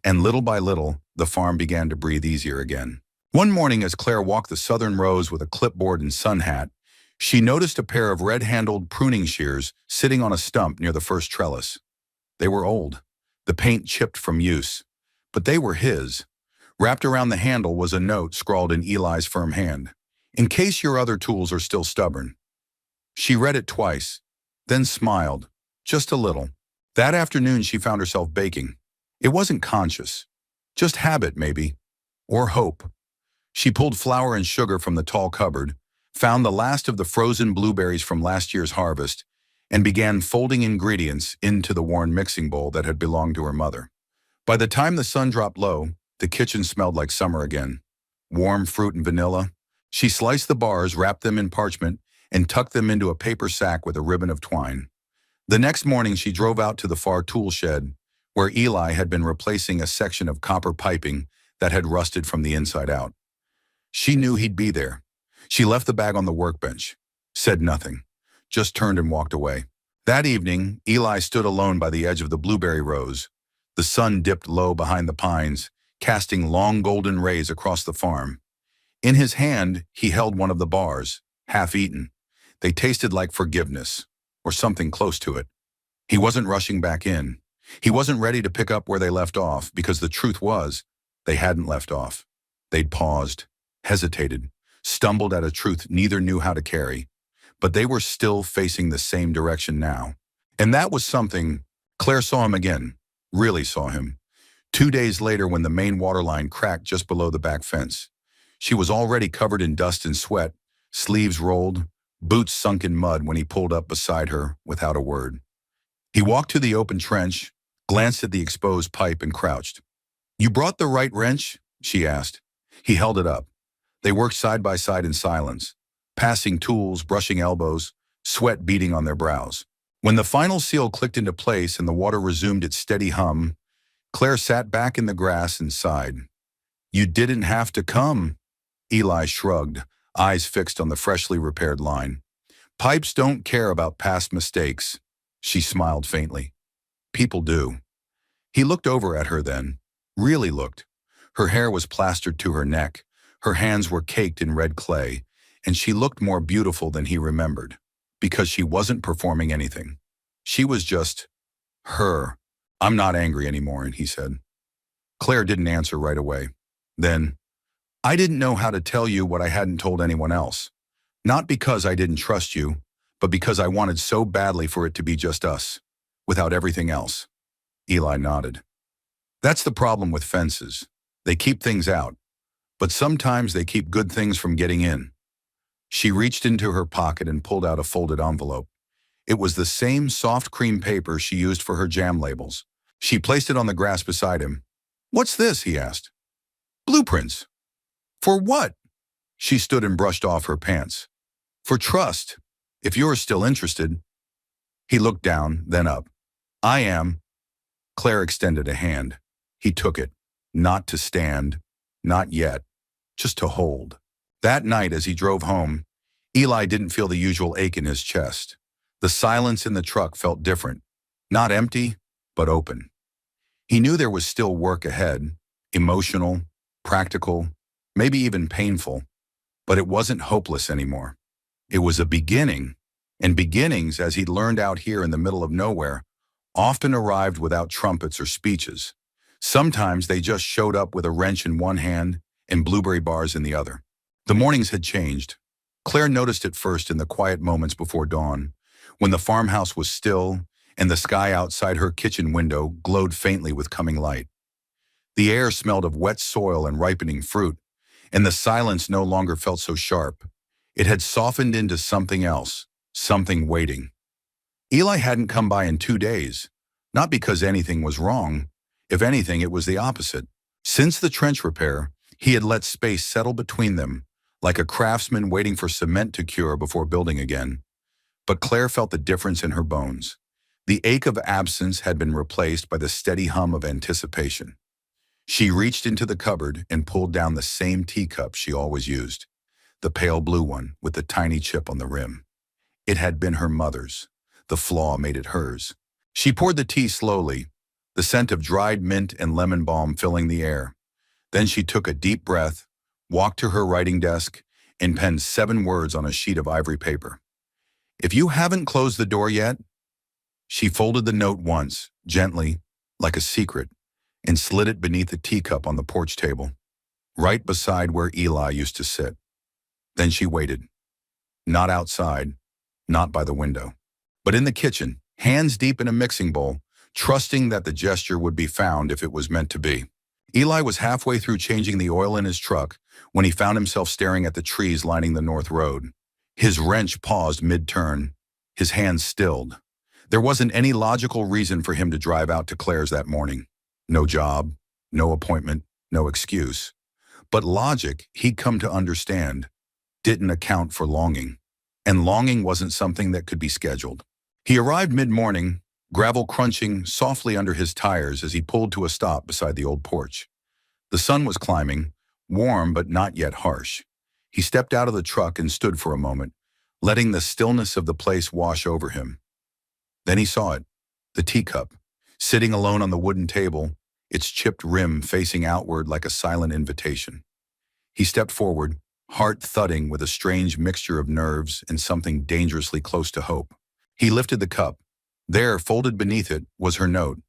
And little by little, the farm began to breathe easier again. One morning as Claire walked the southern rows with a clipboard and sun hat, she noticed a pair of red-handled pruning shears sitting on a stump near the first trellis. They were old, the paint chipped from use, but they were his. Wrapped around the handle was a note scrawled in Eli's firm hand. In case your other tools are still stubborn. She read it twice, then smiled, just a little. That afternoon she found herself baking. It wasn't conscious, just habit maybe, or hope. She pulled flour and sugar from the tall cupboard, found the last of the frozen blueberries from last year's harvest, and began folding ingredients into the worn mixing bowl that had belonged to her mother. By the time the sun dropped low, the kitchen smelled like summer again. Warm fruit and vanilla. She sliced the bars, wrapped them in parchment, and tucked them into a paper sack with a ribbon of twine. The next morning she drove out to the far tool shed, where Eli had been replacing a section of copper piping that had rusted from the inside out. She knew he'd be there. She left the bag on the workbench, said nothing, just turned and walked away. That evening, Eli stood alone by the edge of the blueberry rows. The sun dipped low behind the pines, casting long golden rays across the farm. In his hand, he held one of the bars, half-eaten. They tasted like forgiveness, or something close to it. He wasn't rushing back in. He wasn't ready to pick up where they left off, because the truth was, they hadn't left off. They'd paused, hesitated, stumbled at a truth neither knew how to carry. But they were still facing the same direction now. And that was something. Claire saw him again, really saw him. 2 days later when the main water line cracked just below the back fence. She was already covered in dust and sweat, sleeves rolled, boots sunk in mud when he pulled up beside her without a word. He walked to the open trench, glanced at the exposed pipe and crouched. "You brought the right wrench?" she asked. He held it up. They worked side by side in silence, passing tools, brushing elbows, sweat beading on their brows. When the final seal clicked into place and the water resumed its steady hum, Claire sat back in the grass and sighed. "You didn't have to come." Eli shrugged, eyes fixed on the freshly repaired line. "Pipes don't care about past mistakes." She smiled faintly. "People do." He looked over at her then, really looked. Her hair was plastered to her neck, her hands were caked in red clay, and she looked more beautiful than he remembered, because she wasn't performing anything. She was just her. "I'm not angry anymore," he said. Claire didn't answer right away. Then, "I didn't know how to tell you what I hadn't told anyone else. Not because I didn't trust you, but because I wanted so badly for it to be just us, without everything else." Eli nodded. That's the problem with fences. They keep things out, but sometimes they keep good things from getting in. She reached into her pocket and pulled out a folded envelope. It was the same soft cream paper she used for her jam labels. She placed it on the grass beside him. What's this? He asked. Blueprints. For what? She stood and brushed off her pants. For trust. If you're still interested. He looked down, then up. I am. Claire extended a hand. He took it. Not to stand. Not yet. Just to hold. That night as he drove home, Eli didn't feel the usual ache in his chest. The silence in the truck felt different. Not empty, but open. He knew there was still work ahead. Emotional, practical, maybe even painful. But it wasn't hopeless anymore. It was a beginning. And beginnings, as he'd learned out here in the middle of nowhere, often arrived without trumpets or speeches. Sometimes they just showed up with a wrench in one hand and blueberry bars in the other. The mornings had changed. Claire noticed it first in the quiet moments before dawn, when the farmhouse was still and the sky outside her kitchen window glowed faintly with coming light. The air smelled of wet soil and ripening fruit, and the silence no longer felt so sharp. It had softened into something else, something waiting. Eli hadn't come by in 2 days, not because anything was wrong. If anything, it was the opposite. Since the trench repair, he had let space settle between them, like a craftsman waiting for cement to cure before building again. But Claire felt the difference in her bones. The ache of absence had been replaced by the steady hum of anticipation. She reached into the cupboard and pulled down the same teacup she always used, the pale blue one with the tiny chip on the rim. It had been her mother's. The flaw made it hers. She poured the tea slowly, the scent of dried mint and lemon balm filling the air. Then she took a deep breath, walked to her writing desk, and penned 7 words on a sheet of ivory paper. If you haven't closed the door yet. She folded the note once, gently, like a secret, and slid it beneath the teacup on the porch table, right beside where Eli used to sit. Then she waited. Not outside, not by the window, but in the kitchen, hands deep in a mixing bowl, trusting that the gesture would be found if it was meant to be. Eli was halfway through changing the oil in his truck when he found himself staring at the trees lining the north road. His wrench paused mid-turn, his hands stilled. There wasn't any logical reason for him to drive out to Claire's that morning. No job, no appointment, no excuse. But logic, he'd come to understand, didn't account for longing. And longing wasn't something that could be scheduled. He arrived mid-morning, gravel crunching softly under his tires as he pulled to a stop beside the old porch. The sun was climbing, warm but not yet harsh. He stepped out of the truck and stood for a moment, letting the stillness of the place wash over him. Then he saw it, the teacup, sitting alone on the wooden table, its chipped rim facing outward like a silent invitation. He stepped forward, heart thudding with a strange mixture of nerves and something dangerously close to hope. He lifted the cup. There, folded beneath it, was her note.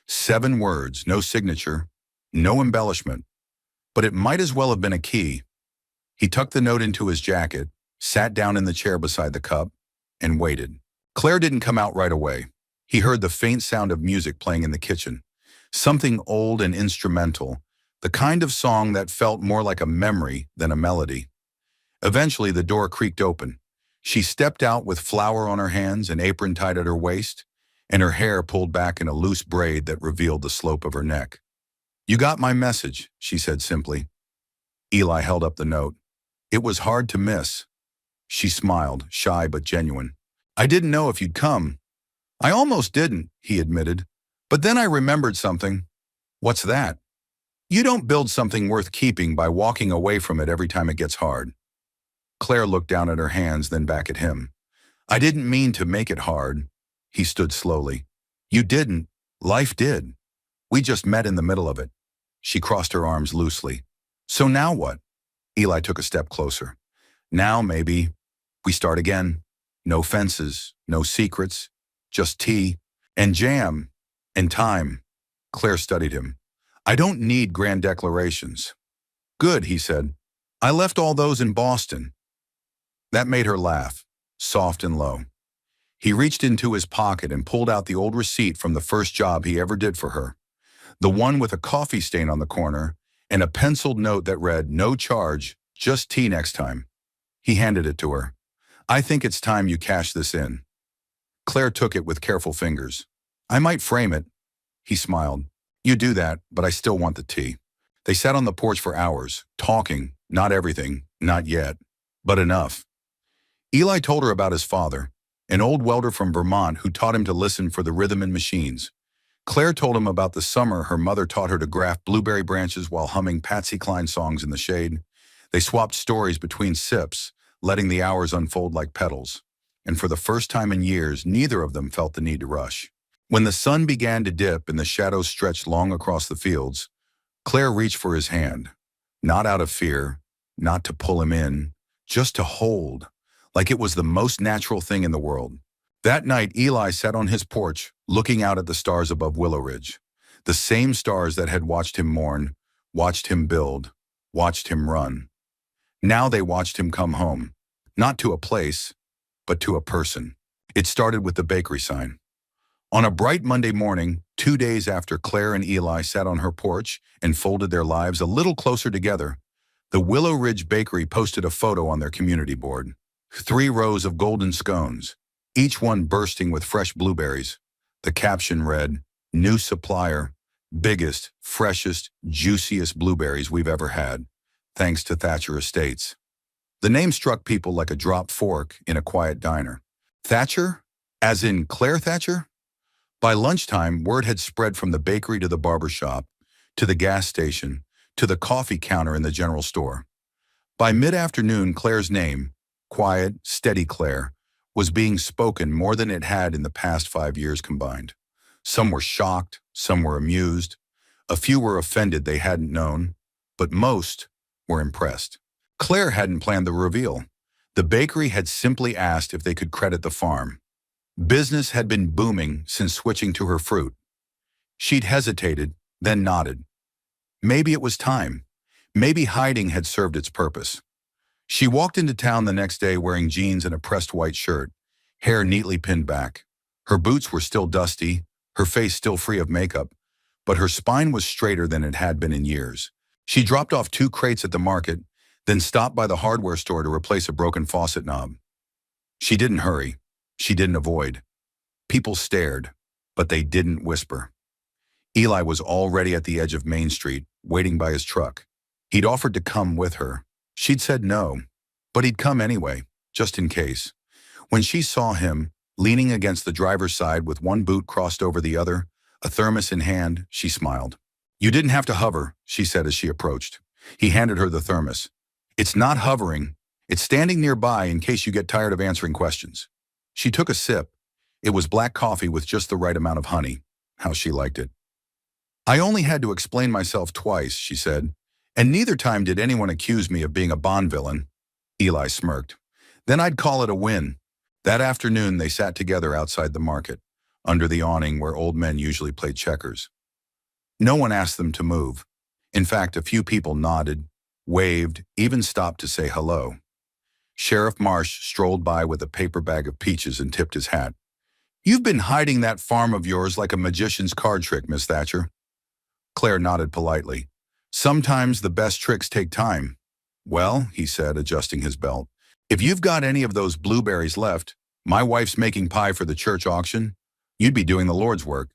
7 words, no signature, no embellishment. But it might as well have been a key. He tucked the note into his jacket, sat down in the chair beside the cup, and waited. Claire didn't come out right away. He heard the faint sound of music playing in the kitchen. Something old and instrumental, the kind of song that felt more like a memory than a melody. Eventually, the door creaked open. She stepped out with flour on her hands, an apron tied at her waist, and her hair pulled back in a loose braid that revealed the slope of her neck. "You got my message," she said simply. Eli held up the note. It was hard to miss. She smiled, shy but genuine. "I didn't know if you'd come." "I almost didn't," he admitted. "But then I remembered something." "What's that?" "You don't build something worth keeping by walking away from it every time it gets hard." Claire looked down at her hands, then back at him. "I didn't mean to make it hard." He stood slowly. "You didn't. Life did. We just met in the middle of it." She crossed her arms loosely. "So now what?" Eli took a step closer. "Now, maybe, we start again. No fences, no secrets, just tea and jam and time." Claire studied him. "I don't need grand declarations." "Good," he said. "I left all those in Boston." That made her laugh, soft and low. He reached into his pocket and pulled out the old receipt from the first job he ever did for her. The one with a coffee stain on the corner and a penciled note that read, "No charge, just tea next time." He handed it to her. "I think it's time you cash this in." Claire took it with careful fingers. "I might frame it." He smiled. "You do that, but I still want the tea." They sat on the porch for hours, talking, not everything, not yet, but enough. Eli told her about his father, an old welder from Vermont who taught him to listen for the rhythm in machines. Claire told him about the summer her mother taught her to graft blueberry branches while humming Patsy Cline songs in the shade. They swapped stories between sips, letting the hours unfold like petals. And for the first time in years, neither of them felt the need to rush. When the sun began to dip and the shadows stretched long across the fields, Claire reached for his hand, not out of fear, not to pull him in, just to hold, like it was the most natural thing in the world. That night, Eli sat on his porch, looking out at the stars above Willow Ridge, the same stars that had watched him mourn, watched him build, watched him run. Now they watched him come home, not to a place, but to a person. It started with the bakery sign. On a bright Monday morning, 2 days after Claire and Eli sat on her porch and folded their lives a little closer together, the Willow Ridge Bakery posted a photo on their community board. 3 rows of golden scones, each one bursting with fresh blueberries. The caption read, "New supplier, biggest, freshest, juiciest blueberries we've ever had, thanks to Thatcher Estates." The name struck people like a dropped fork in a quiet diner. Thatcher? As in Claire Thatcher? By lunchtime, word had spread from the bakery to the barber shop, to the gas station, to the coffee counter in the general store. By mid-afternoon, Claire's name, quiet, steady Claire, was being spoken more than it had in the past 5 years combined. Some were shocked, some were amused, a few were offended they hadn't known, but most were impressed. Claire hadn't planned the reveal. The bakery had simply asked if they could credit the farm. Business had been booming since switching to her fruit. She'd hesitated, then nodded. Maybe it was time. Maybe hiding had served its purpose. She walked into town the next day wearing jeans and a pressed white shirt, hair neatly pinned back. Her boots were still dusty, her face still free of makeup, but her spine was straighter than it had been in years. She dropped off 2 crates at the market, then stopped by the hardware store to replace a broken faucet knob. She didn't hurry. She didn't avoid. People stared, but they didn't whisper. Eli was already at the edge of Main Street, waiting by his truck. He'd offered to come with her. She'd said no, but he'd come anyway, just in case. When she saw him, leaning against the driver's side with one boot crossed over the other, a thermos in hand, she smiled. "You didn't have to hover," she said as she approached. He handed her the thermos. "It's not hovering. It's standing nearby in case you get tired of answering questions." She took a sip. It was black coffee with just the right amount of honey. How she liked it. "I only had to explain myself twice," she said, "and neither time did anyone accuse me of being a Bond villain." Eli smirked. "Then I'd call it a win." That afternoon, they sat together outside the market, under the awning where old men usually played checkers. No one asked them to move. In fact, a few people nodded, waved, even stopped to say hello. Sheriff Marsh strolled by with a paper bag of peaches and tipped his hat. "You've been hiding that farm of yours like a magician's card trick, Miss Thatcher." Claire nodded politely. "Sometimes the best tricks take time." "Well," he said, adjusting his belt, "if you've got any of those blueberries left, my wife's making pie for the church auction. You'd be doing the Lord's work."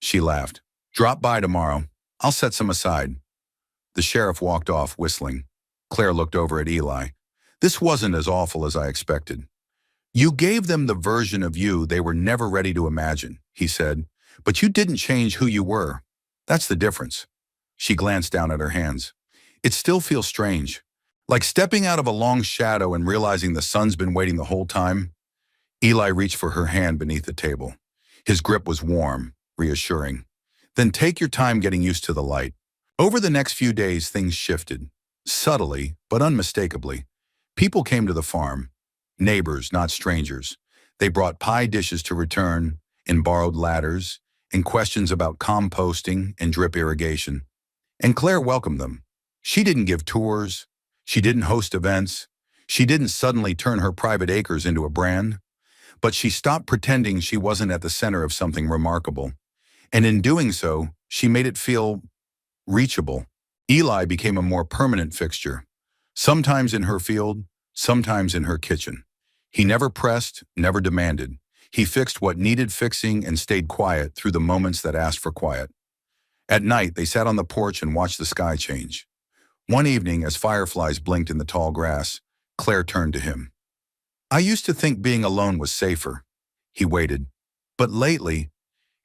She laughed. "Drop by tomorrow. I'll set some aside." The sheriff walked off, whistling. Claire looked over at Eli. "This wasn't as awful as I expected." "You gave them the version of you they were never ready to imagine," he said, "but you didn't change who you were. That's the difference." She glanced down at her hands. "It still feels strange, like stepping out of a long shadow and realizing the sun's been waiting the whole time." Eli reached for her hand beneath the table. His grip was warm, reassuring. "Then take your time getting used to the light." Over the next few days, things shifted. Subtly, but unmistakably. People came to the farm. Neighbors, not strangers. They brought pie dishes to return, and borrowed ladders, and questions about composting and drip irrigation. And Claire welcomed them. She didn't give tours. She didn't host events. She didn't suddenly turn her private acres into a brand. But she stopped pretending she wasn't at the center of something remarkable. And in doing so, she made it feel reachable. Eli became a more permanent fixture, sometimes in her field, sometimes in her kitchen. He never pressed, never demanded. He fixed what needed fixing and stayed quiet through the moments that asked for quiet. At night, they sat on the porch and watched the sky change. One evening, as fireflies blinked in the tall grass, Claire turned to him. "I used to think being alone was safer." He waited. "But lately,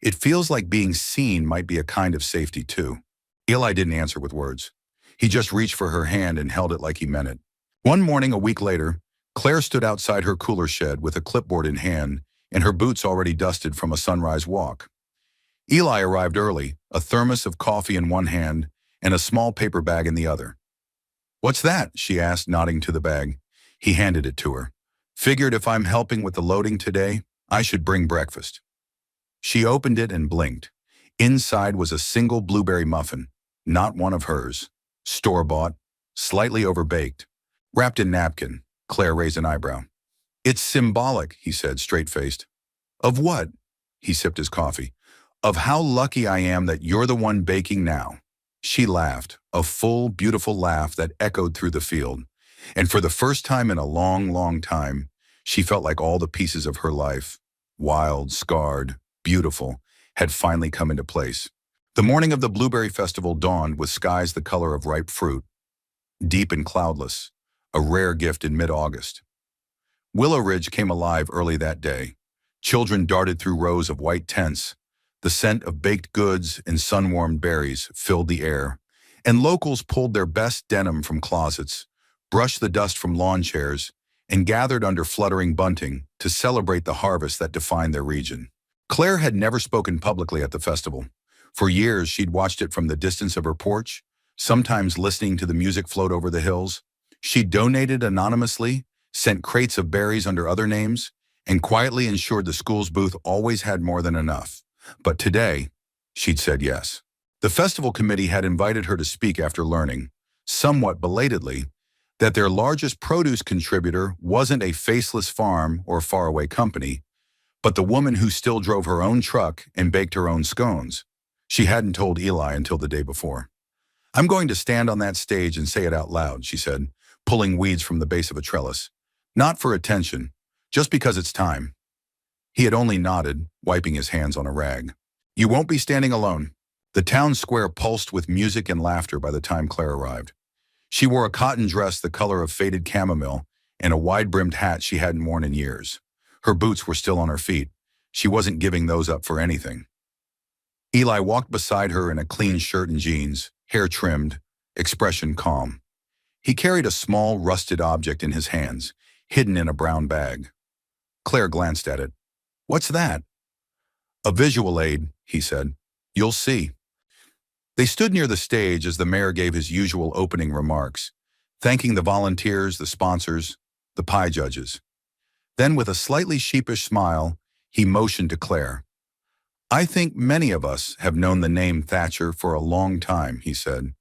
it feels like being seen might be a kind of safety too." Eli didn't answer with words. He just reached for her hand and held it like he meant it. One morning, a week later, Claire stood outside her cooler shed with a clipboard in hand and her boots already dusted from a sunrise walk. Eli arrived early, a thermos of coffee in one hand and a small paper bag in the other. "What's that?" she asked, nodding to the bag. He handed it to her. "Figured if I'm helping with the loading today, I should bring breakfast." She opened it and blinked. Inside was a single blueberry muffin, not one of hers. Store-bought, slightly overbaked, wrapped in napkin. Claire raised an eyebrow. "It's symbolic," he said, straight-faced. "Of what?" He sipped his coffee. "Of how lucky I am that you're the one baking now." She laughed, a full, beautiful laugh that echoed through the field. And for the first time in a long, long time, she felt like all the pieces of her life, wild, scarred, beautiful, had finally come into place. The morning of the Blueberry Festival dawned with skies the color of ripe fruit, deep and cloudless, a rare gift in mid-August. Willow Ridge came alive early that day. Children darted through rows of white tents. The scent of baked goods and sun-warmed berries filled the air, and locals pulled their best denim from closets, brushed the dust from lawn chairs, and gathered under fluttering bunting to celebrate the harvest that defined their region. Claire had never spoken publicly at the festival. For years, she'd watched it from the distance of her porch, sometimes listening to the music float over the hills. She donated anonymously, sent crates of berries under other names, and quietly ensured the school's booth always had more than enough. But today, she'd said yes. The festival committee had invited her to speak after learning, somewhat belatedly, that their largest produce contributor wasn't a faceless farm or faraway company, but the woman who still drove her own truck and baked her own scones. She hadn't told Eli until the day before. "I'm going to stand on that stage and say it out loud," she said, pulling weeds from the base of a trellis. "Not for attention, just because it's time." He had only nodded, wiping his hands on a rag. "You won't be standing alone." The town square pulsed with music and laughter by the time Claire arrived. She wore a cotton dress the color of faded chamomile and a wide-brimmed hat she hadn't worn in years. Her boots were still on her feet. She wasn't giving those up for anything. Eli walked beside her in a clean shirt and jeans, hair trimmed, expression calm. He carried a small, rusted object in his hands, hidden in a brown bag. Claire glanced at it. "What's that?" "A visual aid," he said. "You'll see." They stood near the stage as the mayor gave his usual opening remarks, thanking the volunteers, the sponsors, the pie judges. Then, with a slightly sheepish smile, he motioned to Claire. "I think many of us have known the name Thatcher for a long time," he said.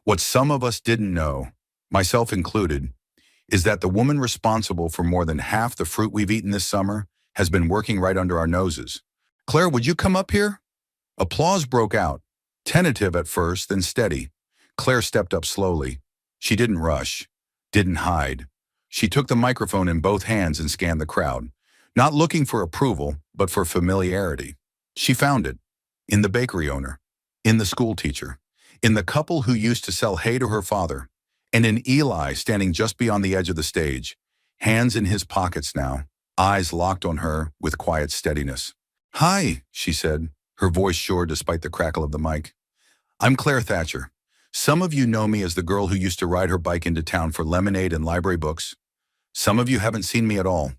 "What some of us didn't know, myself included, is that the woman responsible for more than half the fruit we've eaten this summer has been working right under our noses. Claire, would you come up here?" Applause broke out, tentative at first, then steady. Claire stepped up slowly. She didn't rush, didn't hide. She took the microphone in both hands and scanned the crowd, not looking for approval, but for familiarity. She found it, in the bakery owner, in the school teacher, in the couple who used to sell hay to her father, and in Eli standing just beyond the edge of the stage, hands in his pockets now, eyes locked on her with quiet steadiness. "Hi," she said, her voice sure despite the crackle of the mic. "I'm Claire Thatcher. Some of you know me as the girl who used to ride her bike into town for lemonade and library books. Some of you haven't seen me at all."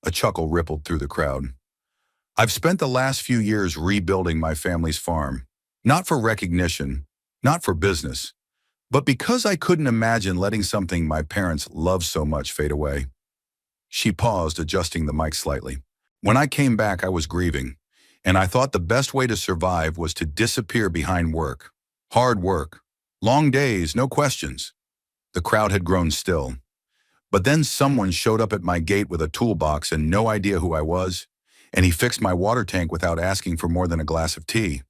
A chuckle rippled through the crowd. "I've spent the last few years rebuilding my family's farm, not for recognition, not for business, but because I couldn't imagine letting something my parents loved so much fade away." She paused, adjusting the mic slightly. "When I came back, I was grieving, and I thought the best way to survive was to disappear behind work. Hard work. Long days, no questions." The crowd had grown still. But then someone showed up at my gate with a toolbox and no idea who I was, and he fixed my water tank without asking for more than a glass of tea.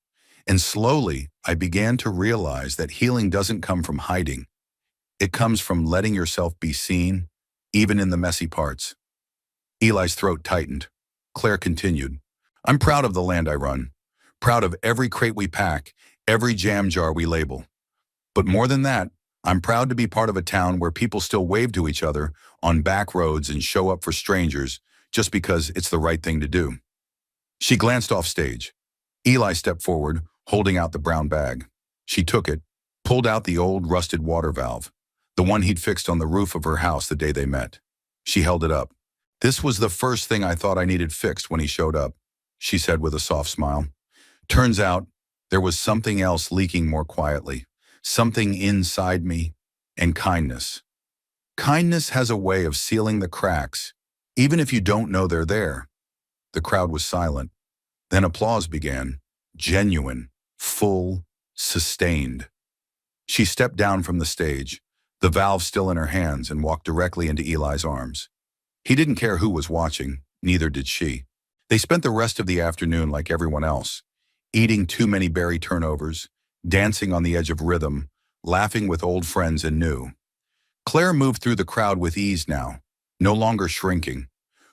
And slowly, I began to realize that healing doesn't come from hiding. It comes from letting yourself be seen, even in the messy parts. Eli's throat tightened. Claire continued, I'm proud of the land I run, proud of every crate we pack, every jam jar we label. But more than that, I'm proud to be part of a town where people still wave to each other on back roads and show up for strangers just because it's the right thing to do. She glanced off stage. Eli stepped forward, holding out the brown bag. She took it, pulled out the old rusted water valve, the one he'd fixed on the roof of her house the day they met. She held it up. This was the first thing I thought I needed fixed when he showed up, she said with a soft smile. Turns out, there was something else leaking more quietly, something inside me, and kindness. Kindness has a way of sealing the cracks, even if you don't know they're there. The crowd was silent. Then applause began, genuine, full, sustained. She stepped down from the stage, the valve still in her hands, and walked directly into Eli's arms. He didn't care who was watching, neither did she. They spent the rest of the afternoon like everyone else, eating too many berry turnovers, dancing on the edge of rhythm, laughing with old friends and new. Claire moved through the crowd with ease now, no longer shrinking,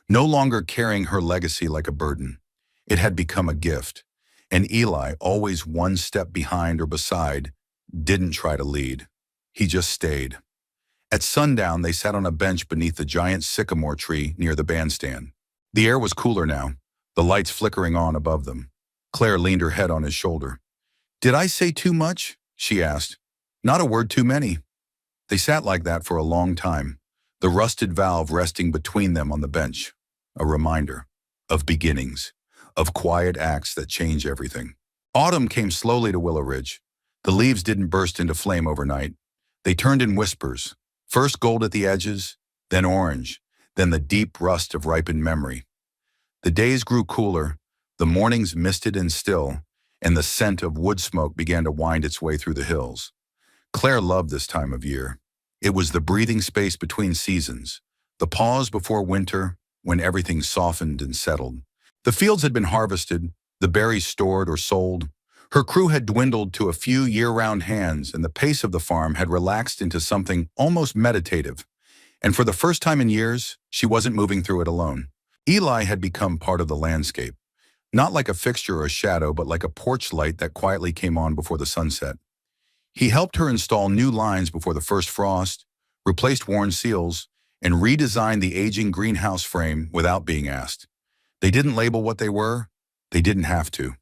no longer carrying her legacy like a burden. It had become a gift, and Eli, always one step behind or beside, didn't try to lead. He just stayed. At sundown, they sat on a bench beneath the giant sycamore tree near the bandstand. The air was cooler now, the lights flickering on above them. Claire leaned her head on his shoulder. Did I say too much? She asked. Not a word too many. They sat like that for a long time, the rusted valve resting between them on the bench. A reminder of beginnings, of quiet acts that change everything. Autumn came slowly to Willow Ridge. The leaves didn't burst into flame overnight. They turned in whispers, first gold at the edges, then orange, then the deep rust of ripened memory. The days grew cooler, the mornings misted and still, and the scent of wood smoke began to wind its way through the hills. Claire loved this time of year. It was the breathing space between seasons, the pause before winter when everything softened and settled. The fields had been harvested, the berries stored or sold. Her crew had dwindled to a few year-round hands, and the pace of the farm had relaxed into something almost meditative. And for the first time in years, she wasn't moving through it alone. Eli had become part of the landscape, not like a fixture or a shadow, but like a porch light that quietly came on before the sunset. He helped her install new lines before the first frost, replaced worn seals, and redesigned the aging greenhouse frame without being asked. They didn't label what they were. They didn't have to.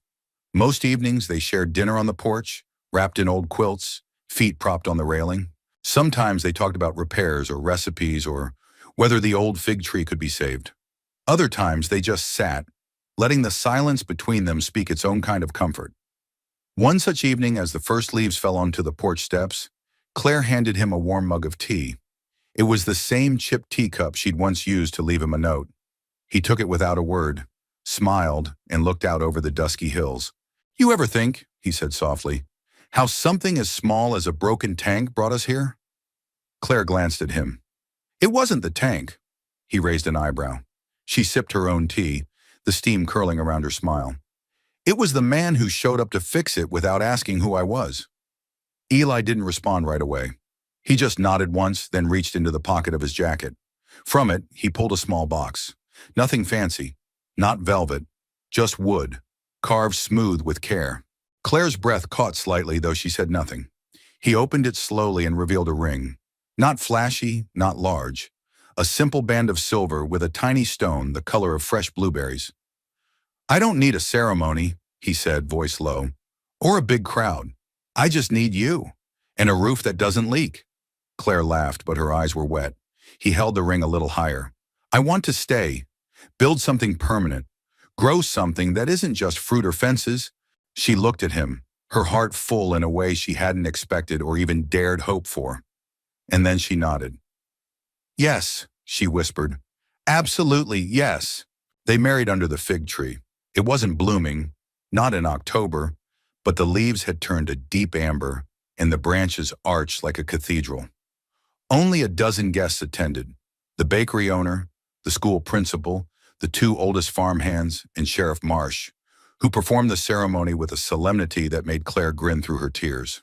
Most evenings, they shared dinner on the porch, wrapped in old quilts, feet propped on the railing. Sometimes they talked about repairs or recipes or whether the old fig tree could be saved. Other times, they just sat, letting the silence between them speak its own kind of comfort. One such evening, as the first leaves fell onto the porch steps, Claire handed him a warm mug of tea. It was the same chipped teacup she'd once used to leave him a note. He took it without a word, smiled, and looked out over the dusky hills. You ever think, he said softly, how something as small as a broken tank brought us here? Claire glanced at him. It wasn't the tank. He raised an eyebrow. She sipped her own tea, the steam curling around her smile. It was the man who showed up to fix it without asking who I was. Eli didn't respond right away. He just nodded once, then reached into the pocket of his jacket. From it, he pulled a small box. Nothing fancy, not velvet, just wood, carved smooth with care. Claire's breath caught slightly, though she said nothing. He opened it slowly and revealed a ring. Not flashy, not large. A simple band of silver with a tiny stone the color of fresh blueberries. I don't need a ceremony, he said, voice low, or a big crowd. I just need you, and a roof that doesn't leak. Claire laughed, but her eyes were wet. He held the ring a little higher. I want to stay, build something permanent, grow something that isn't just fruit or fences. She looked at him, her heart full in a way she hadn't expected or even dared hope for. And then she nodded. Yes, she whispered. Absolutely, yes. They married under the fig tree. It wasn't blooming, not in October, but the leaves had turned a deep amber, and the branches arched like a cathedral. Only a dozen guests attended, The bakery owner, the school principal, the two oldest farmhands, and Sheriff Marsh, who performed the ceremony with a solemnity that made Claire grin through her tears.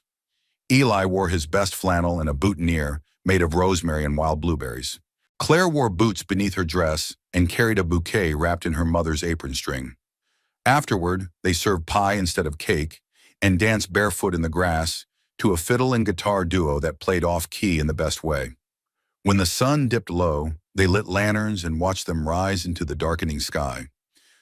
Eli wore his best flannel and a boutonniere made of rosemary and wild blueberries. Claire wore boots beneath her dress and carried a bouquet wrapped in her mother's apron string. Afterward, they served pie instead of cake and danced barefoot in the grass to a fiddle and guitar duo that played off-key in the best way. When the sun dipped low, they lit lanterns and watched them rise into the darkening sky,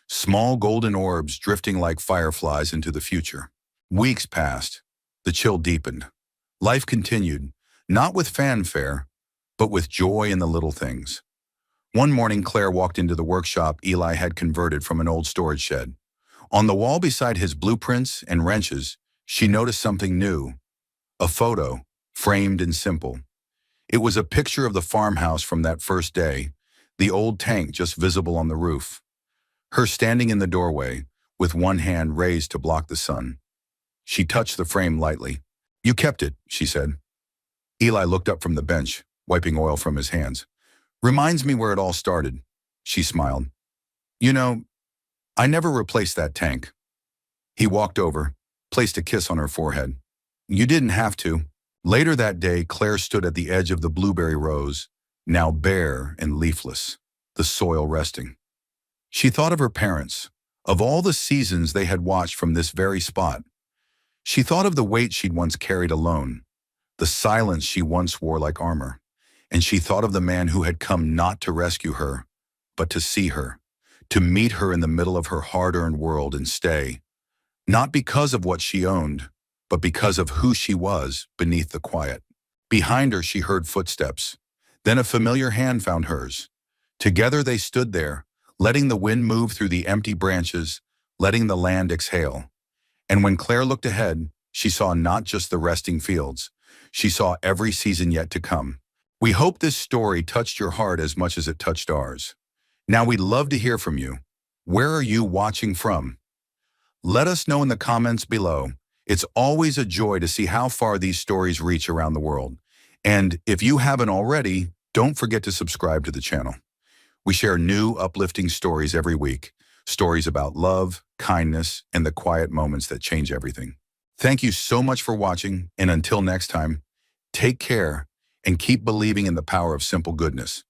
small golden orbs drifting like fireflies into the future. Weeks passed. The chill deepened. Life continued, not with fanfare, but with joy in the little things. One morning, Claire walked into the workshop Eli had converted from an old storage shed. On the wall beside his blueprints and wrenches, she noticed something new. A photo, framed and simple. It was a picture of the farmhouse from that first day, the old tank just visible on the roof. Her standing in the doorway, with one hand raised to block the sun. She touched the frame lightly. "You kept it," she said. Eli looked up from the bench, wiping oil from his hands. "Reminds me where it all started," she smiled. "You know, I never replaced that tank." He walked over, placed a kiss on her forehead. "You didn't have to." Later that day, Claire stood at the edge of the blueberry rows, now bare and leafless, the soil resting. She thought of her parents, of all the seasons they had watched from this very spot. She thought of the weight she'd once carried alone, the silence she once wore like armor, and she thought of the man who had come not to rescue her, but to see her, to meet her in the middle of her hard-earned world and stay, not because of what she owned, but because of who she was beneath the quiet. Behind her, she heard footsteps. Then a familiar hand found hers. Together they stood there, letting the wind move through the empty branches, letting the land exhale. And when Claire looked ahead, she saw not just the resting fields. She saw every season yet to come. We hope this story touched your heart as much as it touched ours. Now we'd love to hear from you. Where are you watching from? Let us know in the comments below. It's always a joy to see how far these stories reach around the world. And if you haven't already, don't forget to subscribe to the channel. We share new, uplifting stories every week. Stories about love, kindness, and the quiet moments that change everything. Thank you so much for watching, and until next time, take care and keep believing in the power of simple goodness.